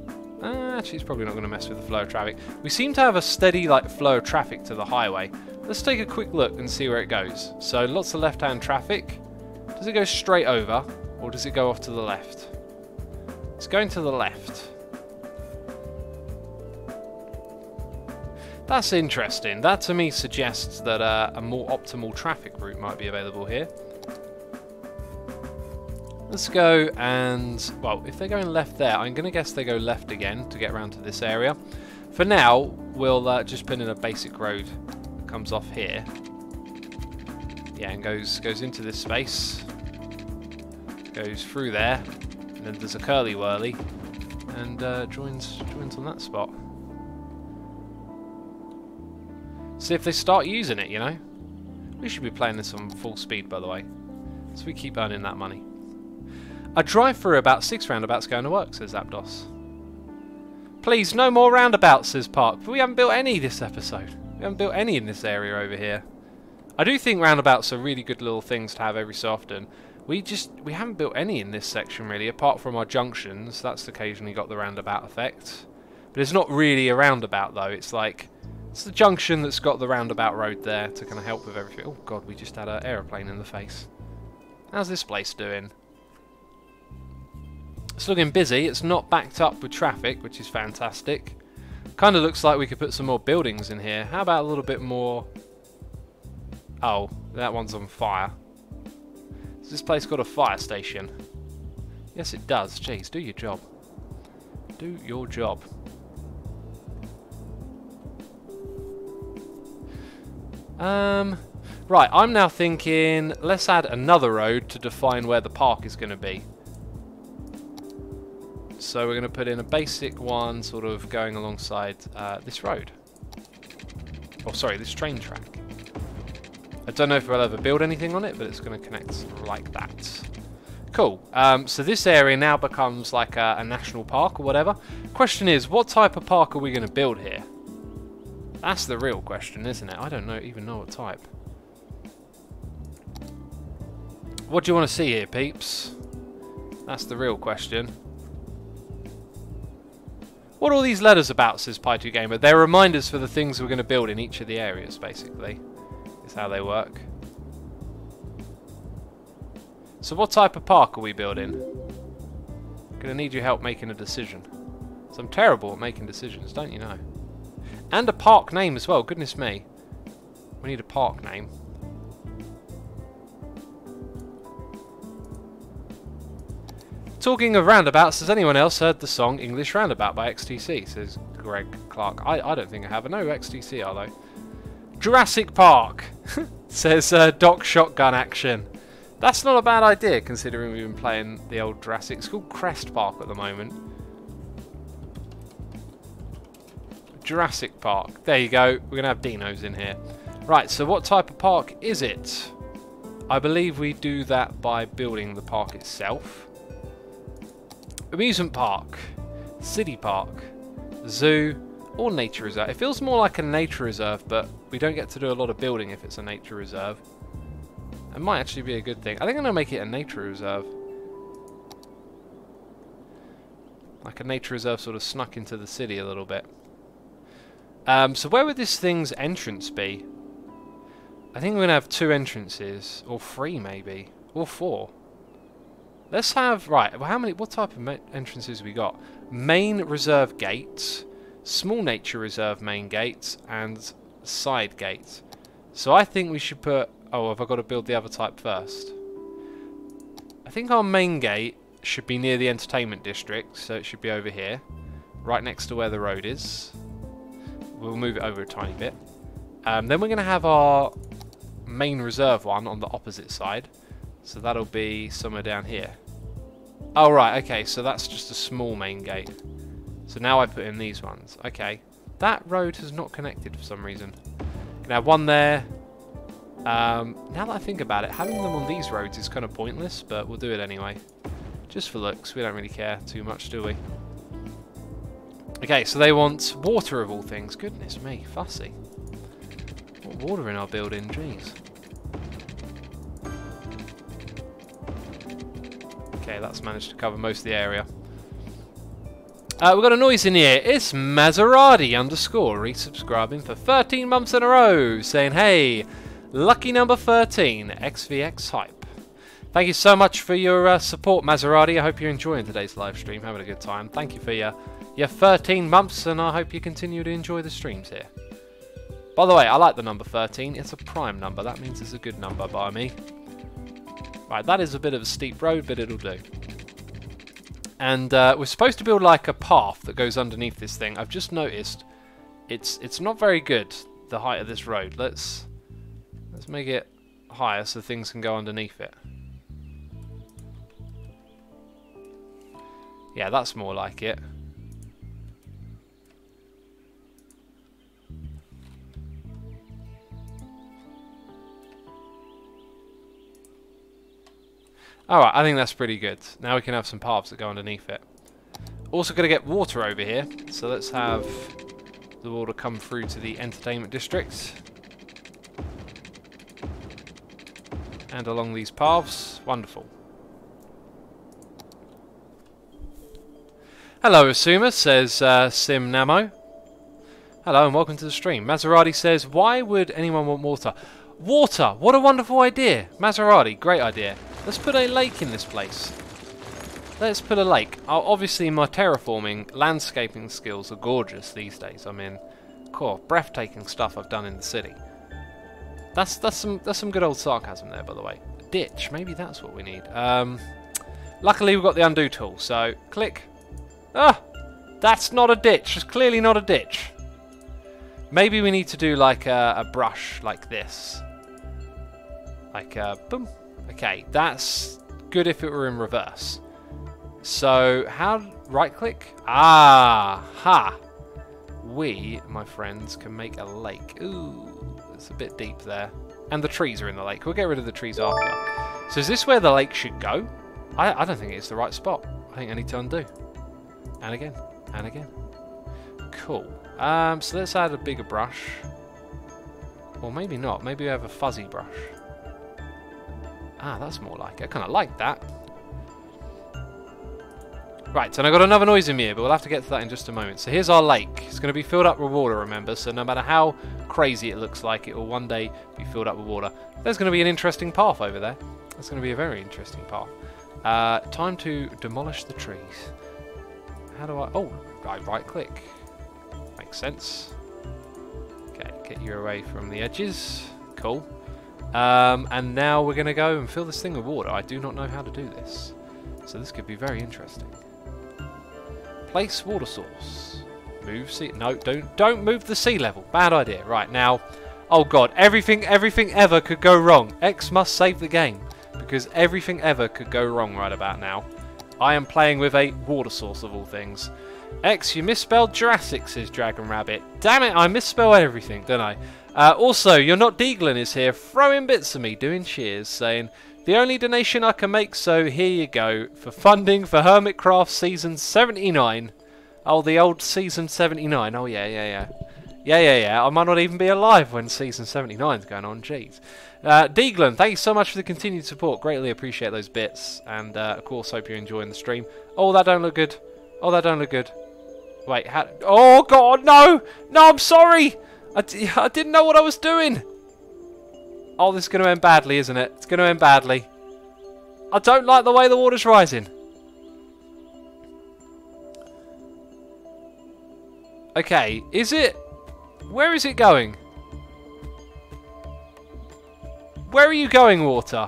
Speaker 1: actually, it's probably not going to mess with the flow of traffic. We seem to have a steady flow of traffic to the highway. Let's take a quick look and see where it goes. So, lots of left-hand traffic. Does it go straight over, or does it go off to the left? It's going to the left. That's interesting. That, to me, suggests that a more optimal traffic route might be available here. Let's go and, well, if they're going left there, I'm going to guess they go left again to get around to this area. For now, we'll just put in a basic road that comes off here. Yeah, and goes into this space. Goes through there, and then there's a curly whirly, and joins on that spot. See if they start using it, you know. We should be playing this on full speed, by the way, so we keep earning that money. I drive through about 6 roundabouts going to work, says Aptos. Please, no more roundabouts, says Park. But we haven't built any this episode. We haven't built any in this area over here. I do think roundabouts are really good little things to have every so often. We haven't built any in this section really, apart from our junctions. That's occasionally got the roundabout effect. But it's not really a roundabout though. It's like, it's the junction that's got the roundabout road there to kind of help with everything. Oh god, we just had an aeroplane in the face. How's this place doing? It's looking busy. It's not backed up with traffic, which is fantastic. Kind of looks like we could put some more buildings in here. How about a little bit more... Oh, that one's on fire. Has this place got a fire station? Yes, it does. Jeez, do your job. Do your job. Right, I'm now thinking, let's add another road to define where the park is going to be. So we're going to put in a basic one, sort of going alongside this road. Oh, sorry, this train track. I don't know if we'll ever build anything on it, but it's going to connect like that. Cool. So this area now becomes like a national park or whatever. Question is, what type of park are we going to build here? That's the real question, isn't it? I don't even know what type. What do you want to see here, peeps? That's the real question. What are all these letters about, says Pi2 Gamer? They're reminders for the things we're going to build in each of the areas, basically. Is how they work. So what type of park are we building? Going to need your help making a decision. So I'm terrible at making decisions, don't you know? And a park name as well, goodness me. We need a park name. Talking of roundabouts, has anyone else heard the song English Roundabout by XTC, says Greg Clark. I don't think I have. I know XTC are though. Jurassic Park, says Doc Shotgun Action. That's not a bad idea considering we've been playing the old Jurassic. It's called Crest Park at the moment. Jurassic Park. There you go. We're going to have dinos in here. Right, so what type of park is it? I believe we do that by building the park itself. Amusement park, city park, zoo, or nature reserve. It feels more like a nature reserve, but we don't get to do a lot of building if it's a nature reserve. It might actually be a good thing. I think I'm going to make it a nature reserve. Like a nature reserve sort of snuck into the city a little bit. So where would this thing's entrance be? I think we're going to have 2 entrances, or 3 maybe, or 4. Let's have, right, well, what type of entrances we got? Main reserve gates, small nature reserve main gates, and side gates. So I think we should put, oh, have I got to build the other type first? I think our main gate should be near the entertainment district, so it should be over here, right next to where the road is. We'll move it over a tiny bit. Then we're going to have our main reserve one on the opposite side. So that'll be somewhere down here. Oh, right, okay, so that's just a small main gate. So now I put in these ones. Okay, that road has not connected for some reason. Can have one there. Now that I think about it, having them on these roads is kind of pointless, but we'll do it anyway. Just for looks, we don't really care too much, do we? Okay, so they want water of all things. Goodness me, fussy. What water in our building, jeez. Okay, that's managed to cover most of the area. We've got a noise in here. It's Maserati _ resubscribing for 13 months in a row, saying, hey, lucky number 13, XVX hype. Thank you so much for your support, Maserati. I hope you're enjoying today's live stream, having a good time. Thank you for your 13 months, and I hope you continue to enjoy the streams here. By the way, I like the number 13. It's a prime number. That means it's a good number by me. Right, that is a bit of a steep road, but it'll do. And we're supposed to build like a path that goes underneath this thing. I've just noticed it's not very good, the height of this road. Let's make it higher so things can go underneath it. Yeah, that's more like it. Alright, I think that's pretty good. Now we can have some paths that go underneath it. Also going to get water over here, so let's have the water come through to the entertainment district. And along these paths. Wonderful. Hello, Asuma, says Sim Namo. Hello and welcome to the stream. Maserati says, why would anyone want water? Water! What a wonderful idea! Maserati, great idea. Let's put a lake in this place. Let's put a lake. Obviously, my terraforming, landscaping skills are gorgeous these days. I mean, cool, breathtaking stuff I've done in the city. That's some good old sarcasm there, by the way. A ditch, maybe that's what we need. Luckily, we've got the undo tool, so click. Ah, that's not a ditch. It's clearly not a ditch. Maybe we need to do like a brush like this. Like boom. Okay, that's good if it were in reverse. So how right click? Ah ha. We, my friends, can make a lake. Ooh, it's a bit deep there. And the trees are in the lake. We'll get rid of the trees after. So is this where the lake should go? I don't think it's the right spot. I think I need to undo. And again. And again. Cool. So let's add a bigger brush. Or maybe not. Maybe we have a fuzzy brush. Ah, that's more like it. I kind of like that. Right, and I got another noise in my ear, but we'll have to get to that in just a moment. So here's our lake. It's going to be filled up with water, remember, so no matter how crazy it looks like, it will one day be filled up with water. There's going to be an interesting path over there. That's going to be a very interesting path. Time to demolish the trees. How do I... Oh, right click. Makes sense. Okay, get you away from the edges. Cool. And now we're going to go and fill this thing with water. I do not know how to do this. So this could be very interesting. Place water source. Move sea... No, don't move the sea level. Bad idea. Right, now... Oh god, everything ever could go wrong. X must save the game. Because everything ever could go wrong right about now. I am playing with a water source of all things. X, you misspelled Jurassic, says Dragon Rabbit. Damn it, I misspell everything, don't I? Also, You're Not Deaglin is here, throwing bits at me, doing cheers, saying, the only donation I can make, so here you go, for funding for Hermitcraft Season 79. Oh, the old Season 79. Oh, yeah. I might not even be alive when Season 79 is going on, jeez. Deaglin, thank you so much for the continued support. Greatly appreciate those bits. And, of course, hope you're enjoying the stream. Oh, that don't look good. Oh, that don't look good. Wait, how... Oh, God, no! No, I'm sorry! I didn't know what I was doing! Oh, this is going to end badly, isn't it? It's going to end badly. I don't like the way the water's rising. Okay, is it... Where is it going? Where are you going, water?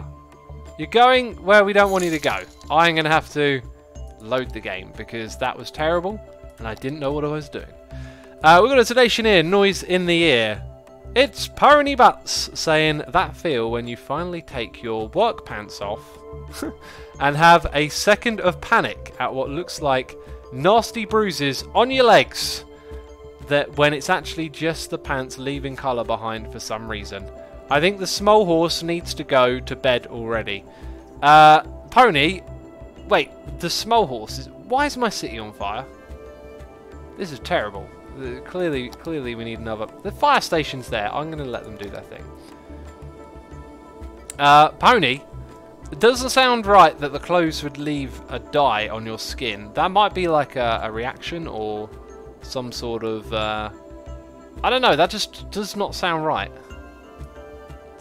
Speaker 1: You're going where we don't want you to go. I'm going to have to load the game because that was terrible and I didn't know what I was doing. We've got a donation here, noise in the ear. It's Pony Butts saying that feel when you finally take your work pants off and have a second of panic at what looks like nasty bruises on your legs. That when it's actually just the pants leaving colour behind for some reason. I think the small horse needs to go to bed already. Pony, wait, the small horse is... Why is my city on fire? This is terrible. Clearly we need another... The fire station's there. I'm going to let them do their thing. Pony, it doesn't sound right that the clothes would leave a dye on your skin. That might be like a reaction or some sort of... I don't know, that just does not sound right.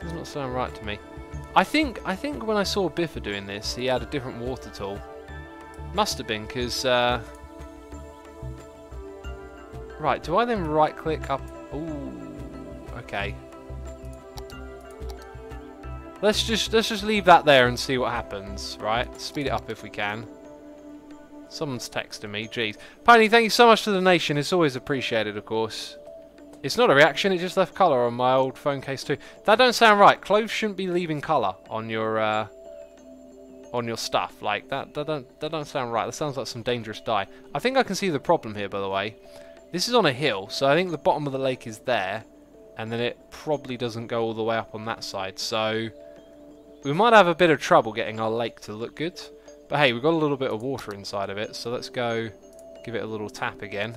Speaker 1: Does not sound right to me. I think when I saw Biffa doing this, he had a different water tool. Must have been, because... Right, do I then right-click up... Ooh, okay. Let's just leave that there and see what happens, right? Speed it up if we can. Someone's texting me, jeez. Pony, thank you so much for the donation. It's always appreciated, of course. It's not a reaction, it just left colour on my old phone case too. That don't sound right. Clothes shouldn't be leaving colour on your stuff. Like that don't sound right. That sounds like some dangerous dye. I think I can see the problem here, by the way. This is on a hill, so I think the bottom of the lake is there, and then it probably doesn't go all the way up on that side. So we might have a bit of trouble getting our lake to look good. But hey, we've got a little bit of water inside of it, so let's go give it a little tap again.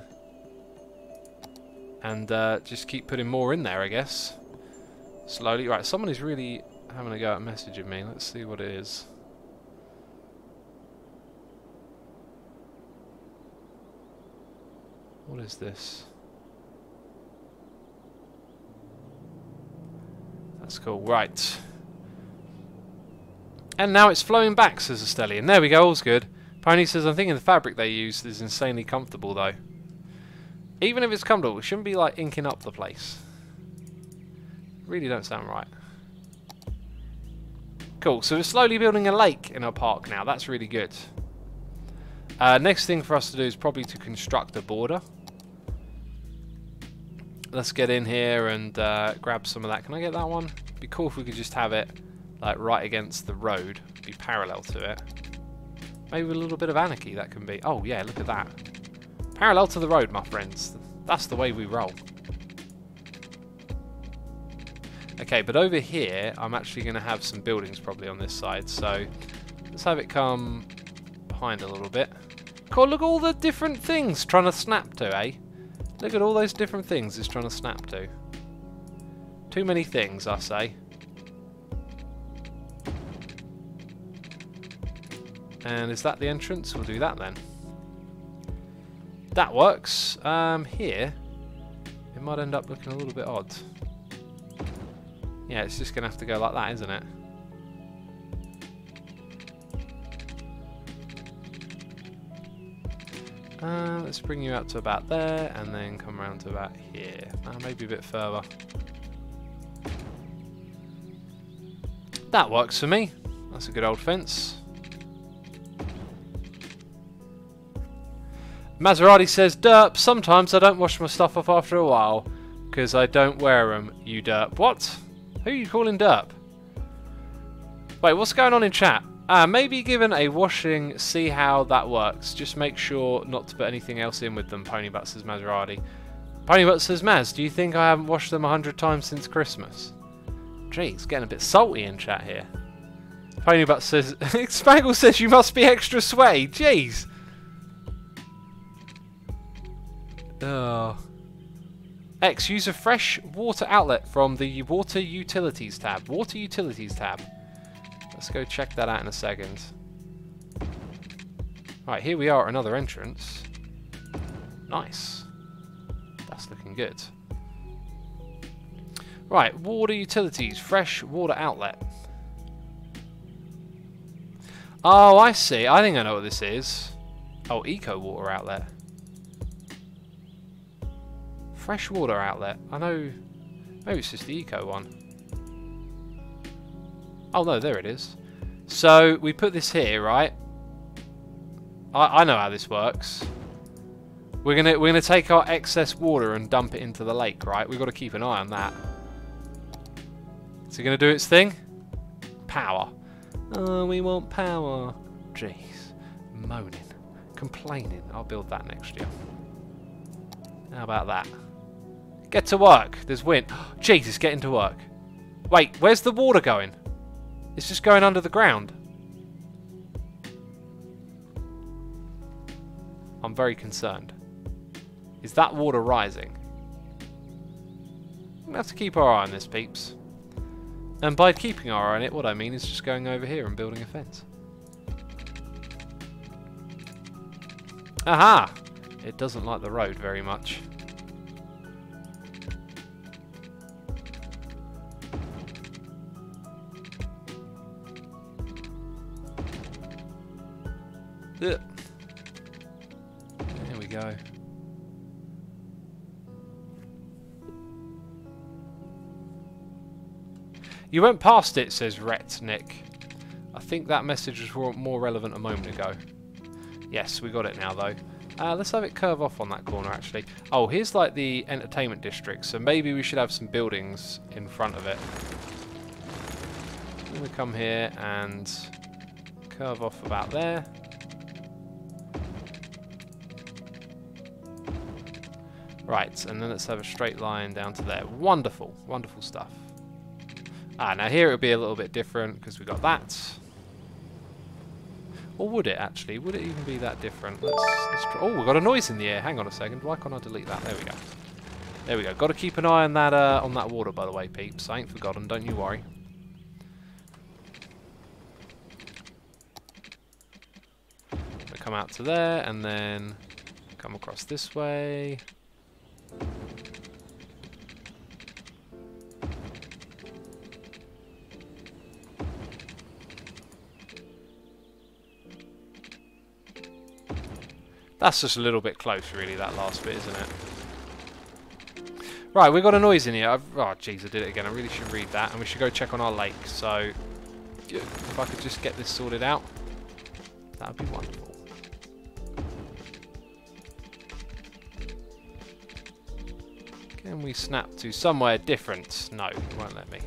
Speaker 1: and just keep putting more in there, I guess. Slowly. Right, someone is really having a go at messaging me. Let's see what it is. What is this? That's cool. Right. And now it's flowing back, says Astellian. There we go, all's good. Pony says, I'm thinking the fabric they use is insanely comfortable, though. Even if it's comfortable, it shouldn't be, like, inking up the place. Really don't sound right. Cool, so we're slowly building a lake in our park now. That's really good. Next thing for us to do is probably to construct a border. Let's get in here and grab some of that. Can I get that one? It'd be cool if we could just have it like right against the road, be parallel to it. Maybe with a little bit of anarchy that can be. Oh yeah, look at that. Parallel to the road, my friends. That's the way we roll. Okay, but over here, I'm actually going to have some buildings probably on this side. So let's have it come behind a little bit. God, look at all the different things trying to snap to, eh? Look at all those different things it's trying to snap to. Too many things, I say. And is that the entrance? We'll do that then. That works. Here, it might end up looking a little bit odd. Yeah, it's just going to have to go like that, isn't it? Let's bring you out to about there, and then come around to about here. Maybe a bit further. That works for me. That's a good old fence. Maserati says, derp, sometimes I don't wash my stuff off after a while, because I don't wear them, you derp. What? Who are you calling derp? Wait, what's going on in chat? Maybe given a washing, see how that works. Just make sure not to put anything else in with them, Ponybutt says Maserati. Ponybutt says, Maz, do you think I haven't washed them 100 times since Christmas? Jeez, getting a bit salty in chat here. Ponybutt says, Spangle says you must be extra sweaty. Jeez. Oh. X, use a fresh water outlet from the Water Utilities tab. Water Utilities tab. Let's go check that out in a second. Right, here we are at another entrance. Nice. That's looking good. Right, Water Utilities, fresh water outlet. Oh, I see. I think I know what this is. Oh, eco water outlet. Fresh water outlet. I know. Maybe it's just the eco one. Oh no, there it is. So we put this here, right? I know how this works. We're gonna take our excess water and dump it into the lake, right? We've got to keep an eye on that. Is it gonna do its thing? Power. Oh, we want power. Jeez, moaning, complaining. I'll build that next year. How about that? Get to work. There's wind. Jesus, getting to work. Wait, where's the water going? It's just going under the ground. I'm very concerned. Is that water rising? We're going to have to keep our eye on this, peeps. And by keeping our eye on it, what I mean is just going over here and building a fence. Aha! It doesn't like the road very much. There we go. You went past it, says Rhett Nick. I think that message was more relevant a moment ago. Yes, we got it now though. Let's have it curve off on that corner actually. Oh, here's like the entertainment district, so maybe we should have some buildings in front of it. I'm going to come here and curve off about there. Right, and then let's have a straight line down to there. Wonderful, wonderful stuff. Now here it would be a little bit different because we got that. Or would it actually? Would it even be that different? Let's try. Oh, we've got a noise in the air. Hang on a second. Why can't I delete that? There we go. There we go. Got to keep an eye on that water, by the way, peeps. I ain't forgotten. Don't you worry. Come out to there, and then come across this way. That's just a little bit close, really, that last bit, isn't it? Right, we've got a noise in here. Oh, jeez, I did it again. I really should read that, and we should go check on our lake. So, if I could just get this sorted out, that would be wonderful. Can we snap to somewhere different? No, it won't let me.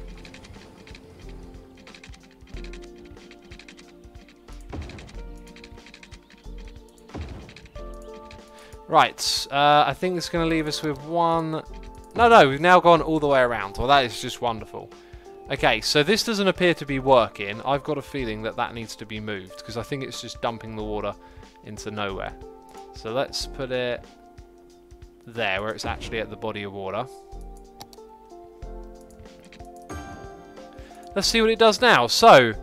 Speaker 1: Right, I think it's going to leave us with one... No, we've now gone all the way around. Well, that is just wonderful. Okay, so this doesn't appear to be working. I've got a feeling that that needs to be moved, because I think it's just dumping the water into nowhere. So let's put it there, where it's actually at the body of water. Let's see what it does now. So,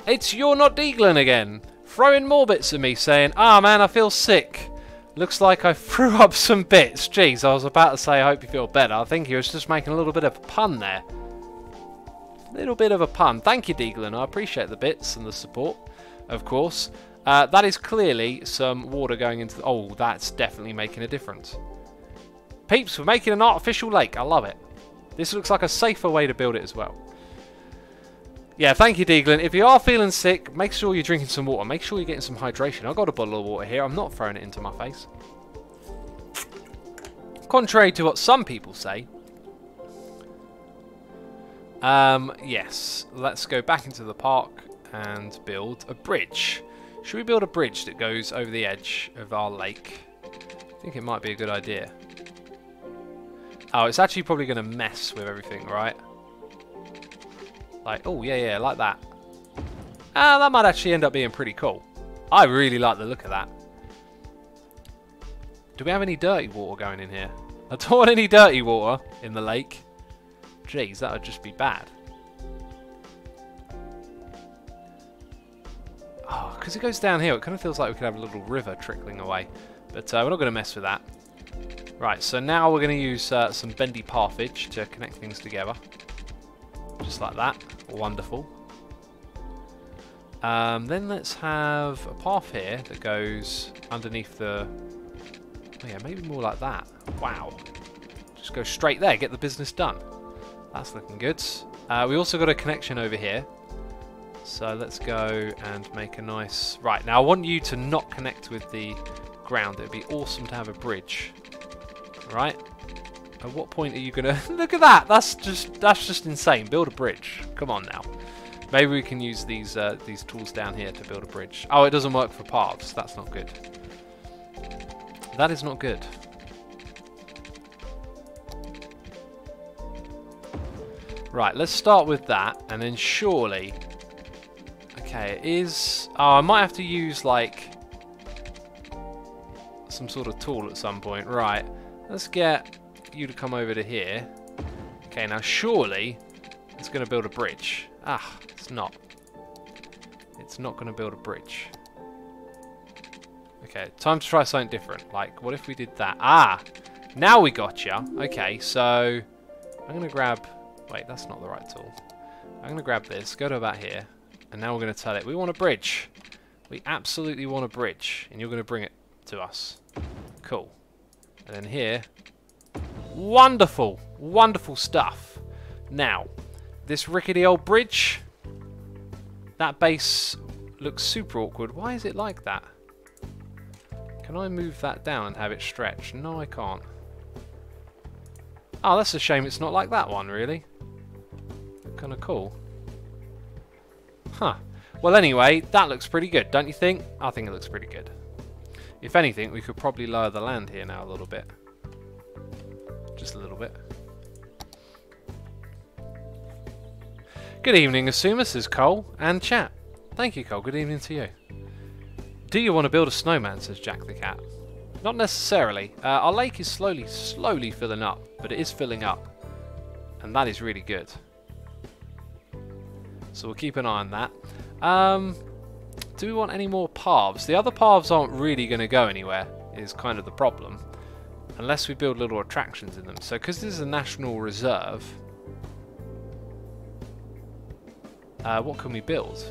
Speaker 1: it's You're Not Deaglan again. Throwing more bits at me, saying, "Ah, man, I feel sick. Looks like I threw up some bits." Jeez, I was about to say I hope you feel better. I think he was just making a little bit of a pun there. Little bit of a pun. Thank you, Deaglan. I appreciate the bits and the support, of course. That is clearly some water going into the... Oh, that's definitely making a difference. Peeps, we're making an artificial lake. I love it. This looks like a safer way to build it as well. Yeah, thank you, Deaglan. If you are feeling sick, make sure you're drinking some water. Make sure you're getting some hydration. I've got a bottle of water here. I'm not throwing it into my face. Contrary to what some people say. Yes. Let's go back into the park and build a bridge. Should we build a bridge that goes over the edge of our lake? I think it might be a good idea. Oh, it's actually probably going to mess with everything, right? Like, oh, yeah, like that. That might actually end up being pretty cool. I really like the look of that. Do we have any dirty water going in here? I don't want any dirty water in the lake. Jeez, that would just be bad. Oh, because it goes downhill, it kind of feels like we could have a little river trickling away. But we're not going to mess with that. Right, so now we're going to use some bendy parfage to connect things together. Just like that. Wonderful. Then let's have a path here that goes underneath the... Oh yeah, maybe more like that. Wow. Just go straight there, get the business done. That's looking good. We also got a connection over here. So let's go and make a nice... Right, now I want you to not connect with the ground. It would be awesome to have a bridge. Right? At what point are you gonna... Look at that! That's just insane. Build a bridge. Come on now. Maybe we can use these tools down here to build a bridge. Oh, it doesn't work for paths. That's not good. That is not good. Right, let's start with that, and then surely... Okay, it is... Oh, I might have to use, like... some sort of tool at some point. Right, let's get you to come over to here. Okay, now surely it's going to build a bridge. Ah, it's not. It's not going to build a bridge. Okay, time to try something different. Like, what if we did that? Ah, now we got ya. Okay, so I'm going to grab... Wait, that's not the right tool. I'm going to grab this, go to about here, and now we're going to tell it, we want a bridge. We absolutely want a bridge, and you're going to bring it to us. Cool. And then here... Wonderful! Wonderful stuff. Now, this rickety old bridge, that base looks super awkward. Why is it like that? Can I move that down and have it stretch? No, I can't. Oh, that's a shame it's not like that one, really. Kind of cool. Huh. Well, anyway, that looks pretty good, don't you think? I think it looks pretty good. If anything, we could probably lower the land here now a little bit. Just a little bit. Good evening, Asuma, says Cole, and chat. Thank you, Cole. Good evening to you. Do you want to build a snowman, says Jack the Cat. Not necessarily. Our lake is slowly filling up, but it is filling up. And that is really good. So we'll keep an eye on that. Do we want any more paths? The other paths aren't really going to go anywhere, is kind of the problem. Unless we build little attractions in them. So because this is a national reserve, what can we build?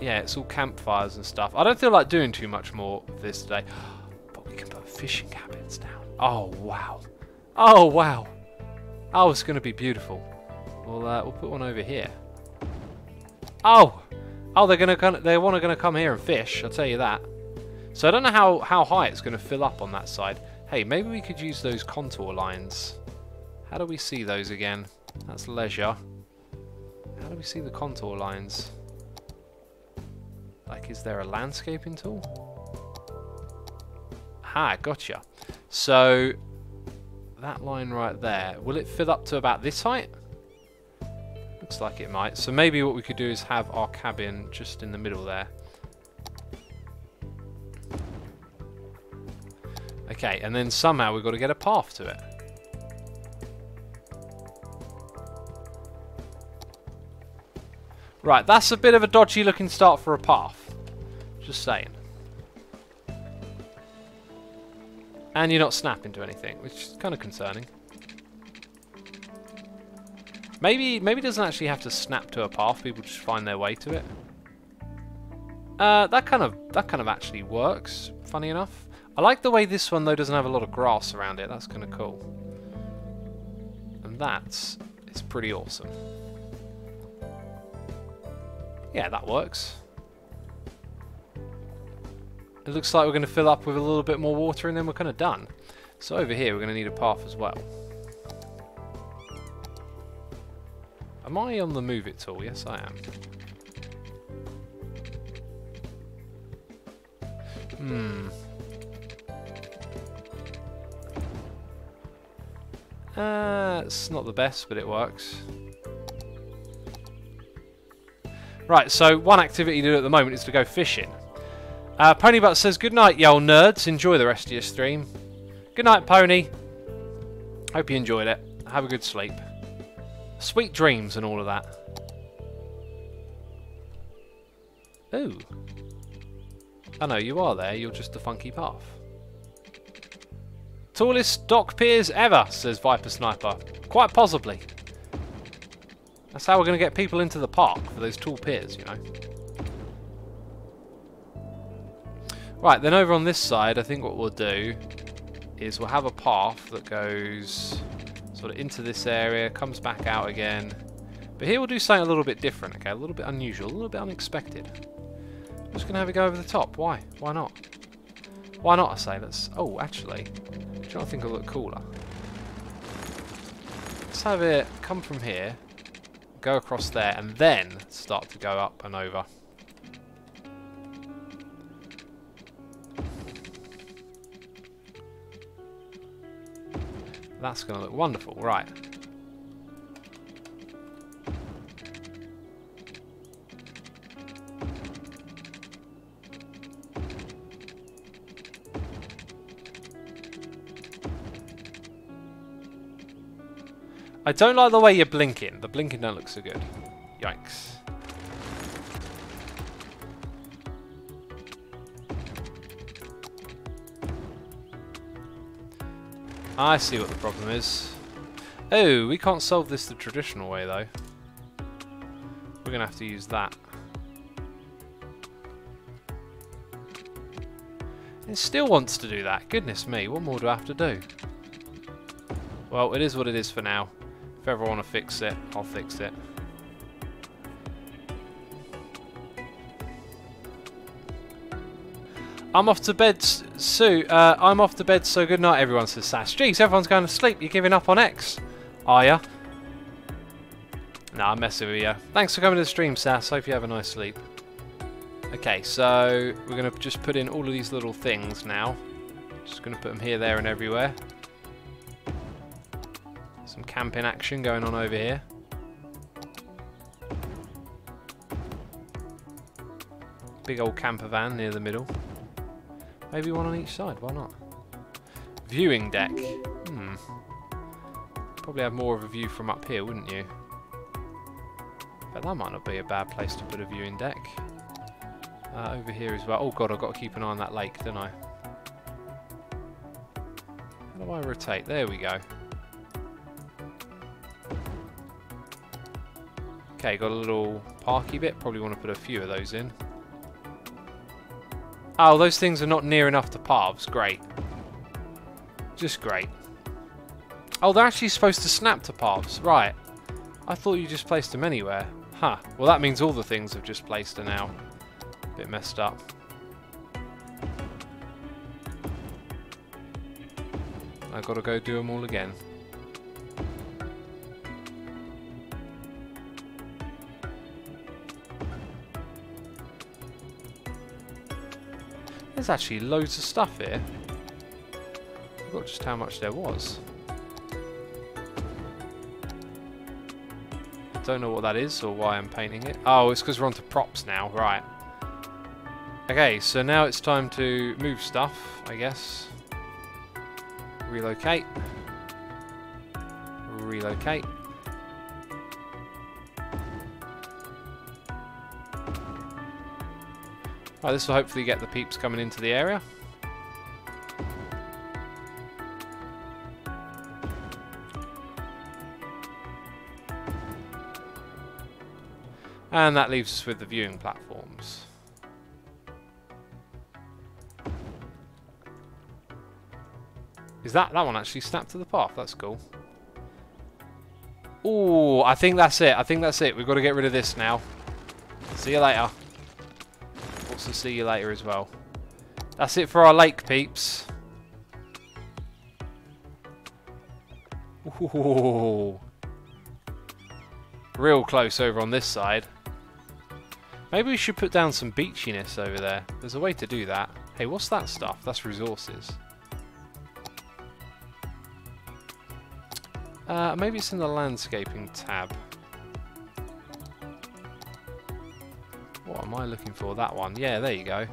Speaker 1: Yeah, it's all campfires and stuff. I don't feel like doing too much more of this today. But we can put fishing cabins down. Oh, wow. Oh, wow. Oh, it's going to be beautiful. We'll put one over here. Oh! Oh, they want to come here and fish, I'll tell you that. So I don't know how high it's going to fill up on that side. Hey, maybe we could use those contour lines. How do we see those again? That's leisure. How do we see the contour lines? Like, is there a landscaping tool? Ah, gotcha. So, that line right there, will it fill up to about this height? Looks like it might. So maybe what we could do is have our cabin just in the middle there. Okay, and then somehow we've got to get a path to it. Right, that's a bit of a dodgy looking start for a path. Just saying. And you're not snapping to anything, which is kind of concerning. Maybe it doesn't actually have to snap to a path, people just find their way to it. That kind of actually works, funny enough. I like the way this one though doesn't have a lot of grass around it, that's kind of cool. And it's pretty awesome. Yeah, that works. It looks like we're going to fill up with a little bit more water and then we're kind of done. So over here we're going to need a path as well. Am I on the move it tool? Yes, I am. It's not the best, but it works. Right, so one activity to do at the moment is to go fishing. Ponybutt says, good night, y'all nerds. Enjoy the rest of your stream. Good night, Pony. Hope you enjoyed it. Have a good sleep. Sweet dreams and all of that. Ooh. I know, you are there. You're just a funky path. Tallest dock piers ever, says Viper Sniper. Quite possibly. That's how we're going to get people into the park, for those tall piers, you know. Right, then over on this side, I think what we'll do is we'll have a path that goes sort of into this area, comes back out again. But here we'll do something a little bit different, okay? A little bit unusual, a little bit unexpected. I'm just going to have it go over the top. Why? Why not? Why not, I say? Let's... Oh, actually, do you know what I think will look cooler? Let's have it come from here, go across there, and then start to go up and over. That's going to look wonderful, right. I don't like the way you're blinking. The blinking don't look so good. Yikes. I see what the problem is. Oh, we can't solve this the traditional way though. We're going to have to use that. It still wants to do that. Goodness me, what more do I have to do? Well, it is what it is for now. If ever want to fix it, I'll fix it. I'm off to bed, Sue. I'm off to bed, so good night, everyone, says Sass. Jeez, everyone's going to sleep. You're giving up on X, are ya? Nah, I'm messing with you. Thanks for coming to the stream, Sass. Hope you have a nice sleep. Okay, so we're going to just put in all of these little things now. Just going to put them here, there, and everywhere. Some camping action going on over here. Big old camper van near the middle. Maybe one on each side, why not? Viewing deck. Probably have more of a view from up here, wouldn't you? But that might not be a bad place to put a viewing deck. Over here as well. Oh god, I've got to keep an eye on that lake, don't I? How do I rotate? There we go. Okay, got a little parky bit. Probably want to put a few of those in. Oh, those things are not near enough to paths. Great. Just great. Oh, they're actually supposed to snap to paths. Right. I thought you just placed them anywhere. Huh. Well, that means all the things I've just placed are now a bit messed up. I've got to go do them all again. There's actually loads of stuff here. I forgot just how much there was. Don't know what that is or why I'm painting it. Oh, it's because we're onto props now. Right. Okay, so now it's time to move stuff, I guess. Relocate. Relocate. Right, this will hopefully get the peeps coming into the area. And that leaves us with the viewing platforms. Is that one actually snapped to the path? That's cool. Ooh, I think that's it. I think that's it. We've got to get rid of this now. See you later. Also see you later as well. That's it for our lake, peeps. Ooh. Real close over on this side. Maybe we should put down some beachiness over there. There's a way to do that. Hey, what's that stuff? That's resources. Maybe it's in the landscaping tab. What am I looking for? That one. Yeah, there you go.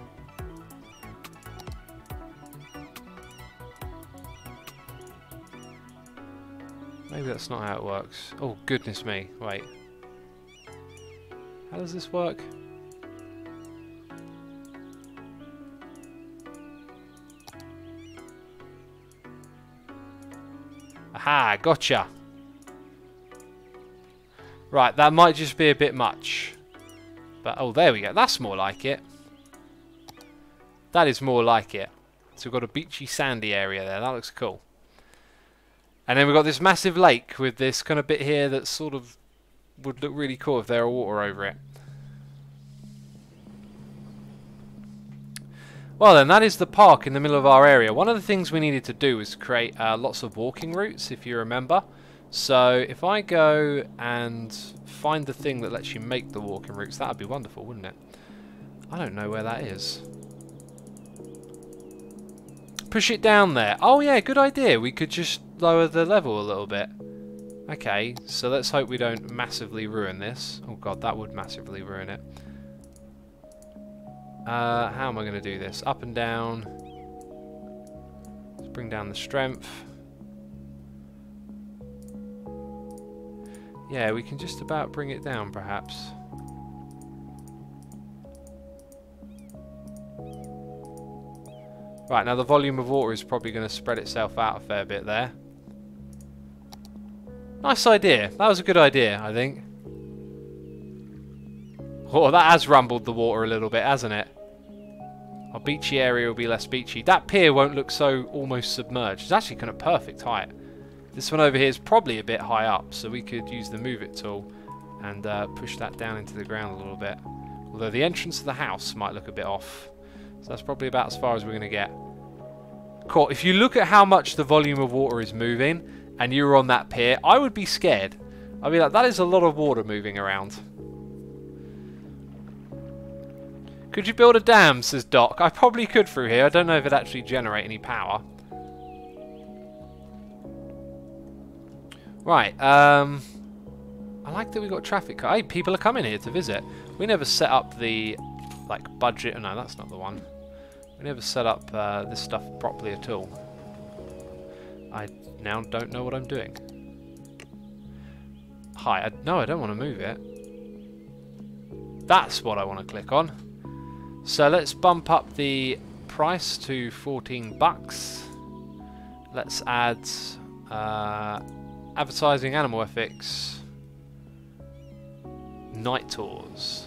Speaker 1: Maybe that's not how it works. Oh, goodness me. Wait. How does this work? Aha, gotcha. Right, that might just be a bit much. But, oh, there we go. That's more like it. That is more like it. So we've got a beachy, sandy area there. That looks cool. And then we've got this massive lake with this kind of bit here that sort of would look really cool if there were water over it. Well then, that is the park in the middle of our area. One of the things we needed to do was create lots of walking routes, if you remember. So if I go and find the thing that lets you make the walking routes, that would be wonderful, wouldn't it? I don't know where that is. Push it down there. Oh yeah, good idea. We could just lower the level a little bit. Okay, so let's hope we don't massively ruin this. Oh god, that would massively ruin it. How am I going to do this? Up and down. Let's bring down the strength. Yeah, we can just about bring it down, perhaps. Right, now the volume of water is probably going to spread itself out a fair bit there. Nice idea. That was a good idea, I think. Oh, that has rumbled the water a little bit, hasn't it? Our beachy area will be less beachy. That pier won't look so almost submerged. It's actually kind of perfect height. This one over here is probably a bit high up, so we could use the move it tool and push that down into the ground a little bit. Although the entrance to the house might look a bit off. So that's probably about as far as we're going to get. Cool. If you look at how much the volume of water is moving and you were on that pier, I would be scared. I'd be like, that is a lot of water moving around. Could you build a dam, says Doc. I probably could through here. I don't know if it'd actually generate any power. Right, I like that we got traffic. Hey, people are coming here to visit. We never set up the, like, budget. Oh, no, that's not the one. We never set up this stuff properly at all. I now don't know what I'm doing. Hi, no, I don't want to move it. That's what I want to click on. So let's bump up the price to 14 bucks. Let's add advertising, animal ethics, night tours,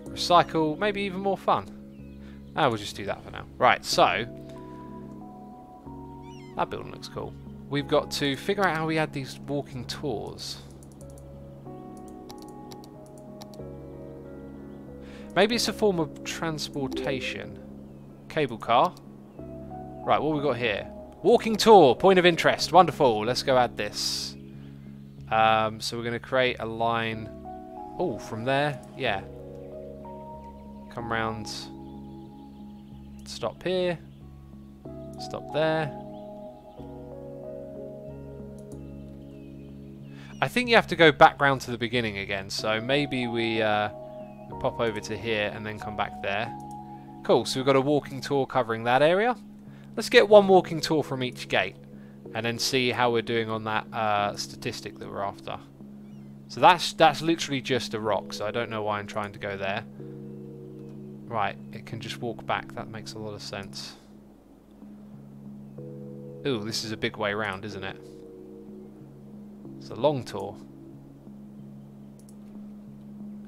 Speaker 1: recycle, maybe even more fun. We'll just do that for now. Right, so that building looks cool. We've got to figure out how we add these walking tours. Maybe it's a form of transportation. Cable car. Right, what have we got here? Walking tour, point of interest. Wonderful. Let's go add this. So we're going to create a line. Oh, from there? Yeah. Come round. Stop here. Stop there. I think you have to go back round to the beginning again. So maybe we pop over to here and then come back there. Cool, so we've got a walking tour covering that area. Let's get one walking tour from each gate and then see how we're doing on that statistic that we're after. So that's literally just a rock, so I don't know why I'm trying to go there. Right, it can just walk back. That makes a lot of sense. Ooh, this is a big way round, isn't it? It's a long tour.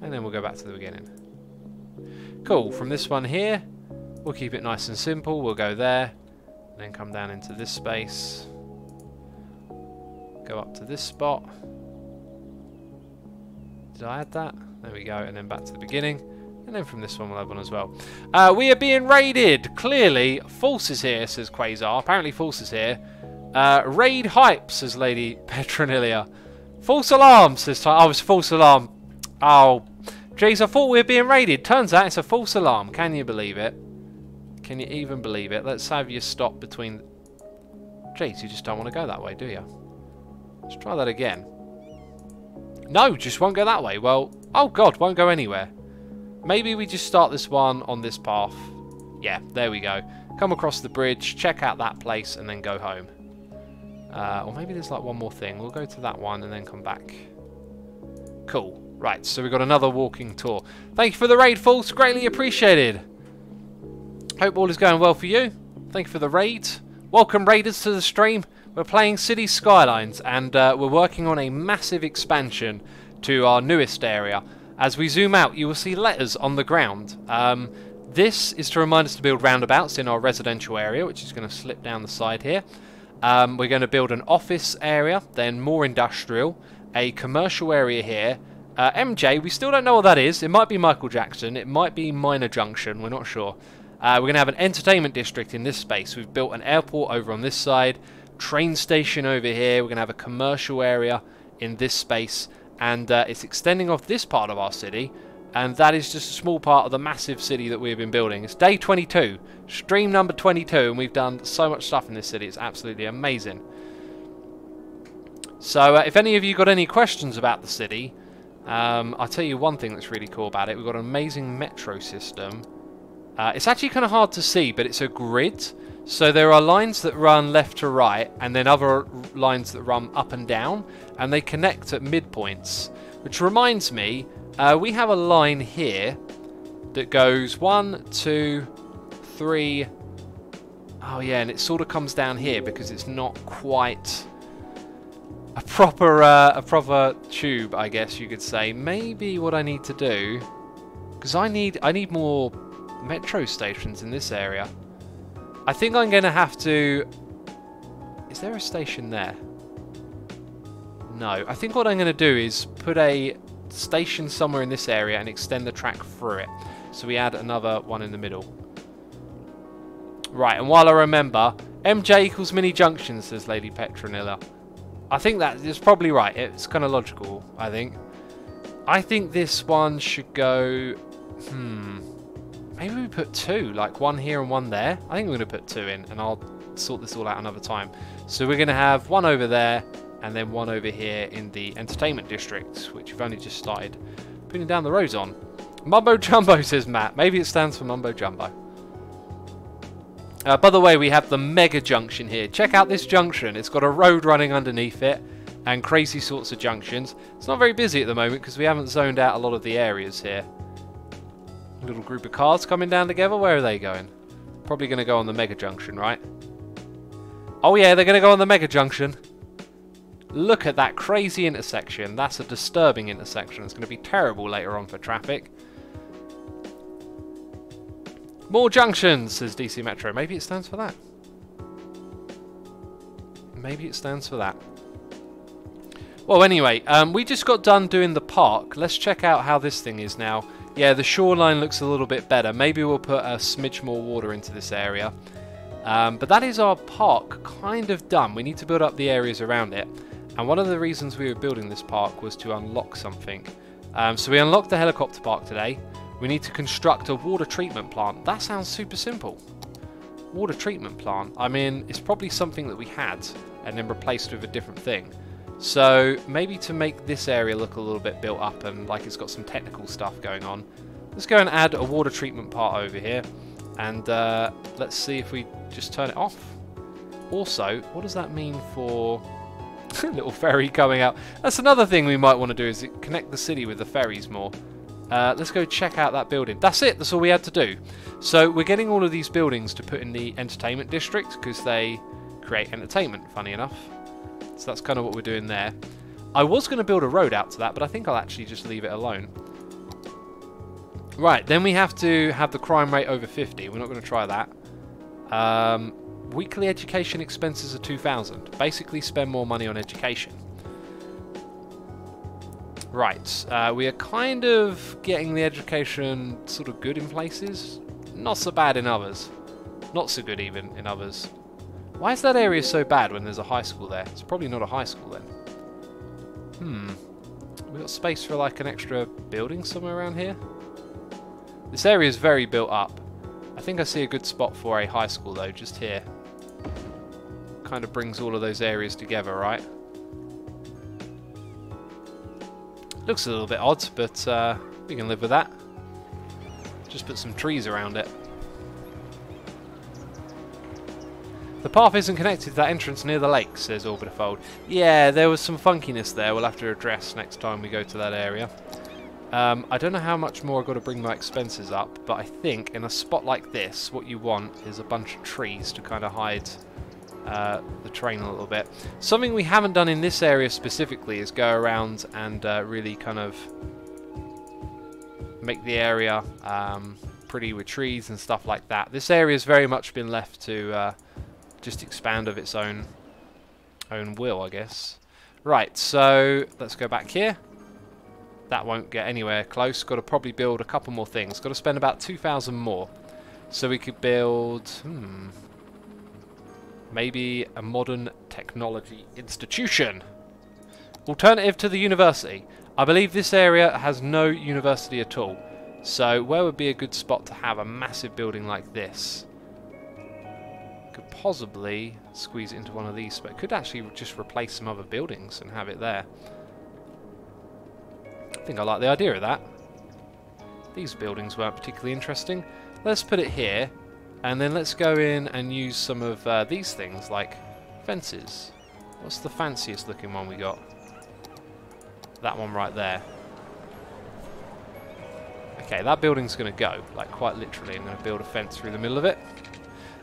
Speaker 1: And then we'll go back to the beginning. Cool, from this one here, we'll keep it nice and simple. We'll go there, and then come down into this space. Go up to this spot. Did I add that? There we go, and then back to the beginning. And then from this one we'll have one as well. We are being raided! Clearly, False is here, says Quasar. Apparently False is here. Raid hype, says Lady Petronilia. False alarm, says Ty. Oh, it's false alarm. Oh, jeez, I thought we were being raided. Turns out it's a false alarm. Can you believe it? Can you even believe it? Let's have you stop between... Jeez, you just don't want to go that way, do you? Let's try that again. No, just won't go that way. Well, oh god, won't go anywhere. Maybe we just start this one on this path. Yeah, there we go. Come across the bridge, check out that place, and then go home. Or maybe there's like one more thing. We'll go to that one and then come back. Cool. Right, so we've got another walking tour. Thank you for the raid, False. Greatly appreciated. Hope all is going well for you. Thank you for the raid. Welcome, raiders, to the stream. We're playing City Skylines, and we're working on a massive expansion to our newest area. As we zoom out, you will see letters on the ground. This is to remind us to build roundabouts in our residential area, which is going to slip down the side here. We're going to build an office area, then more industrial, a commercial area here. MJ, we still don't know what that is. It might be Michael Jackson. It might be Minor Junction. We're not sure. We're going to have an entertainment district in this space. We've built an airport over on this side, train station over here. We're going to have a commercial area in this space, and it's extending off this part of our city, and that is just a small part of the massive city that we've been building. It's day 22, stream number 22, and we've done so much stuff in this city. It's absolutely amazing. So if any of you got any questions about the city, I'll tell you one thing that's really cool about it. We've got an amazing metro system. It's actually kind of hard to see, but it's a grid. So there are lines that run left to right, and then other lines that run up and down, and they connect at midpoints. Which reminds me, we have a line here that goes 1, 2, 3. Oh yeah, and it sort of comes down here because it's not quite a proper tube, I guess you could say. Maybe what I need to do, because I need more metro stations in this area. I think I'm going to have to... Is there a station there? No. I think what I'm going to do is put a station somewhere in this area and extend the track through it. So we add another one in the middle. Right, and while I remember, MJ equals mini junction, says Lady Petronilla. I think that is probably right. It's kind of logical, I think. I think this one should go... Maybe we put 2, like one here and one there. I think we're going to put 2 in, and I'll sort this all out another time. So we're going to have one over there, and then one over here in the entertainment district, which we've only just started putting down the roads on. Mumbo Jumbo, says Matt. Maybe it stands for Mumbo Jumbo. By the way, we have the mega junction here. Check out this junction. It's got a road running underneath it and crazy sorts of junctions. It's not very busy at the moment because we haven't zoned out a lot of the areas here. A little group of cars coming down together. Where are they going? Probably going to go on the mega junction, right? Oh yeah, they're going to go on the mega junction. Look at that crazy intersection. That's a disturbing intersection. It's going to be terrible later on for traffic. More junctions, says DC Metro. Maybe it stands for that. Maybe it stands for that. Well, anyway, we just got done doing the park. Let's check out how this thing is now. Yeah, the shoreline looks a little bit better. Maybe we'll put a smidge more water into this area. But that is our park kind of done. We need to build up the areas around it. And one of the reasons we were building this park was to unlock something. So we unlocked the helicopter park today. We need to construct a water treatment plant. That sounds super simple. Water treatment plant. I mean, it's probably something that we had and then replaced with a different thing. So maybe to make this area look a little bit built up and like it's got some technical stuff going on, let's go and add a water treatment part over here. And let's see if we just turn it off. Also, what does that mean for little ferry coming out? That's another thing we might want to do, is connect the city with the ferries more. Let's go check out that building. That's it. That's all we had to do. So we're getting all of these buildings to put in the entertainment district because they create entertainment, funny enough. So that's kind of what we're doing there. I was going to build a road out to that, but I think I'll actually just leave it alone. Right, then we have to have the crime rate over 50. We're not going to try that. Weekly education expenses are 2,000. Basically spend more money on education. Right, we are kind of getting the education sort of good in places. Not so bad in others. Not so good even in others. Why is that area so bad when there's a high school there? It's probably not a high school then. We've got space for like an extra building somewhere around here. This area is very built up. I think I see a good spot for a high school though, just here. Kind of brings all of those areas together, right? Looks a little bit odd, but we can live with that. Just put some trees around it. The path isn't connected to that entrance near the lake, says Orbiterfold. Yeah, there was some funkiness there we'll have to address next time we go to that area. I don't know how much more I've got to bring my expenses up, but I think in a spot like this, what you want is a bunch of trees to kind of hide the terrain a little bit. Something we haven't done in this area specifically is go around and really kind of make the area pretty with trees and stuff like that. This area has very much been left to just expand of its own will, I guess. Right, so let's go back here. That won't get anywhere close. Got to probably build a couple more things. Got to spend about 2,000 more. So we could build, maybe a modern technology institution. Alternative to the university. I believe this area has no university at all. So where would be a good spot to have a massive building like this? Could possibly squeeze it into one of these, but could actually just replace some other buildings and have it there. I think I like the idea of that. These buildings weren't particularly interesting. Let's put it here, and then let's go in and use some of these things, like fences. What's the fanciest looking one we got? That one right there. Okay, that building's going to go, like quite literally. I'm going to build a fence through the middle of it.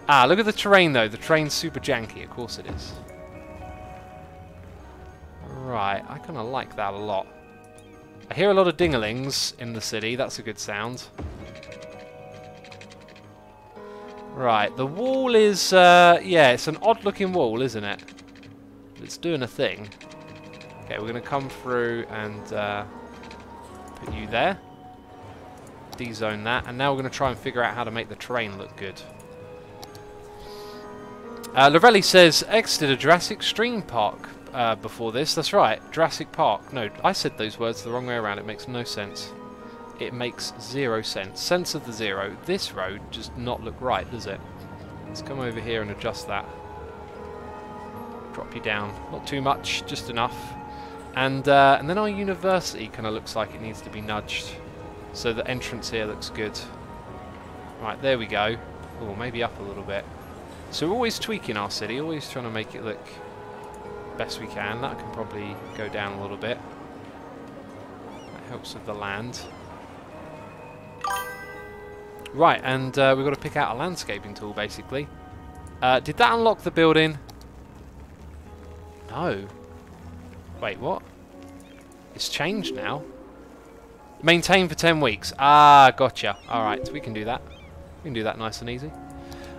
Speaker 1: Ah, look at the terrain though. The terrain's super janky, of course it is. Right, I kind of like that a lot. I hear a lot of dinglings in the city. That's a good sound. Right, the wall is, yeah, it's an odd-looking wall, isn't it? It's doing a thing. Okay, we're going to come through and put you there. De-zone that, and now we're going to try and figure out how to make the terrain look good. Lorelli says, X did a Jurassic Stream Park before this. That's right, Jurassic Park. No, I said those words the wrong way around. It makes no sense. It makes zero sense. Sense of the zero. This road does not look right, does it? Let's come over here and adjust that. Drop you down. Not too much, just enough. And then our university kind of looks like it needs to be nudged So the entrance here looks good. Right, there we go. Oh, maybe up a little bit. So we're always tweaking our city, always trying to make it look best we can. That can probably go down a little bit. That helps with the land. Right, and we've got to pick out a landscaping tool, basically. Did that unlock the building? No. Wait, what? It's changed now. Maintain for 10 weeks. Ah, gotcha. Alright, we can do that. We can do that nice and easy.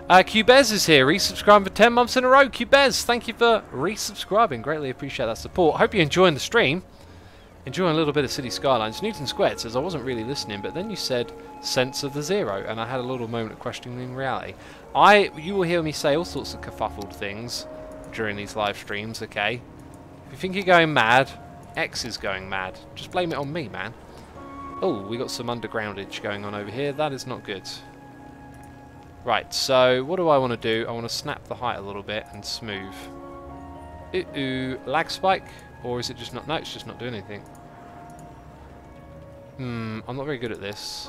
Speaker 1: Qbez is here, resubscribing for 10 months in a row. Qbez, thank you for resubscribing. Greatly appreciate that support. Hope you're enjoying the stream. Enjoying a little bit of City Skylines. Newton Squared says, I wasn't really listening, but then you said sense of the zero, and I had a little moment of questioning reality. You will hear me say all sorts of kerfuffled things during these live streams, okay? If you think you're going mad, X is going mad. Just blame it on me, man. Oh, we got some undergroundage going on over here. That is not good. Right, so what do I want to do? I want to snap the height a little bit and smooth. Ooh, lag spike? Or is it just not... No, it's just not doing anything. I'm not very good at this.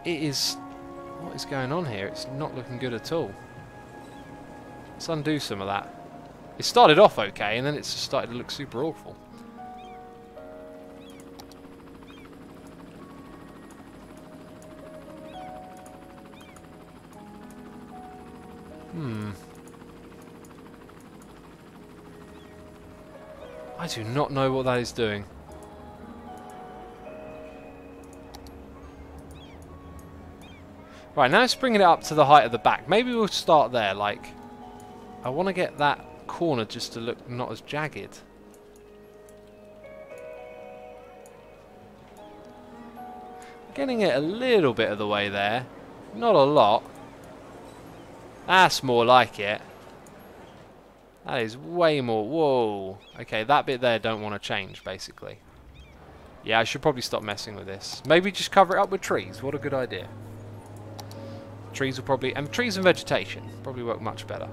Speaker 1: It is... What is going on here? It's not looking good at all. Let's undo some of that. It started off okay, and then it's just started to look super awful. I do not know what that is doing. Right, now it's bringing it up to the height of the back. Maybe we'll start there, like... I want to get that corner just to look not as jagged. Getting it a little bit of the way there. Not a lot. That's more like it. That is way more. Whoa. Okay, that bit there don't want to change, basically. Yeah, I should probably stop messing with this. Maybe just cover it up with trees. What a good idea. Trees will probably... And trees and vegetation probably work much better.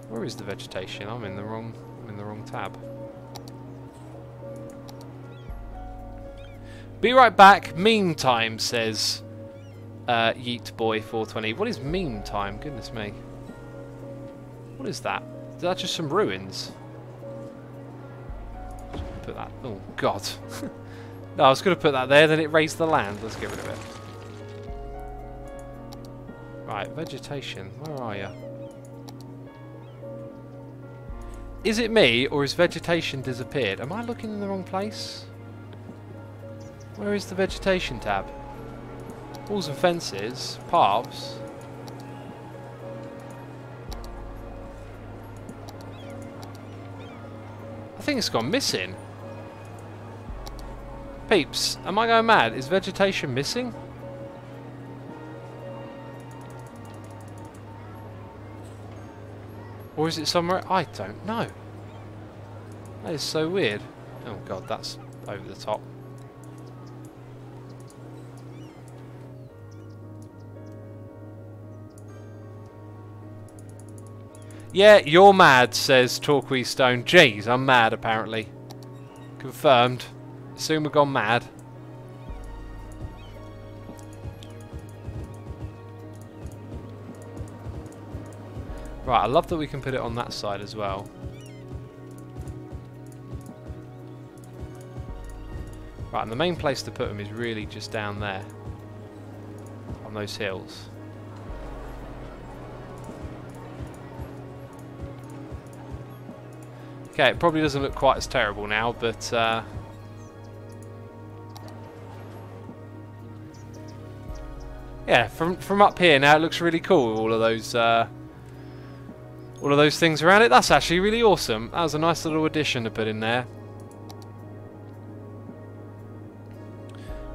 Speaker 1: Where is the vegetation? I'm in the wrong tab. Be right back. Meme time, says Yeet Boy 420. What is meme time? Goodness me. What is that? Is that just some ruins? Put that. Oh God. No, I was going to put that there. Then it raised the land. Let's get rid of it. Right, vegetation. Where are you? Is it me, or has vegetation disappeared? Am I looking in the wrong place? Where is the vegetation tab? Walls and fences, paths. I think it's gone missing. Peeps, am I going mad? Is vegetation missing? Or is it somewhere? I don't know. That is so weird. Oh God, that's over the top. Yeah, you're mad, says Torquay Stone. Jeez, I'm mad apparently. Confirmed. Soon we've gone mad. Right, I love that we can put it on that side as well. Right, and the main place to put them is really just down there. On those hills. Okay, it probably doesn't look quite as terrible now, but... yeah, from up here now it looks really cool with all of those things around it. That's actually really awesome. That was a nice little addition to put in there.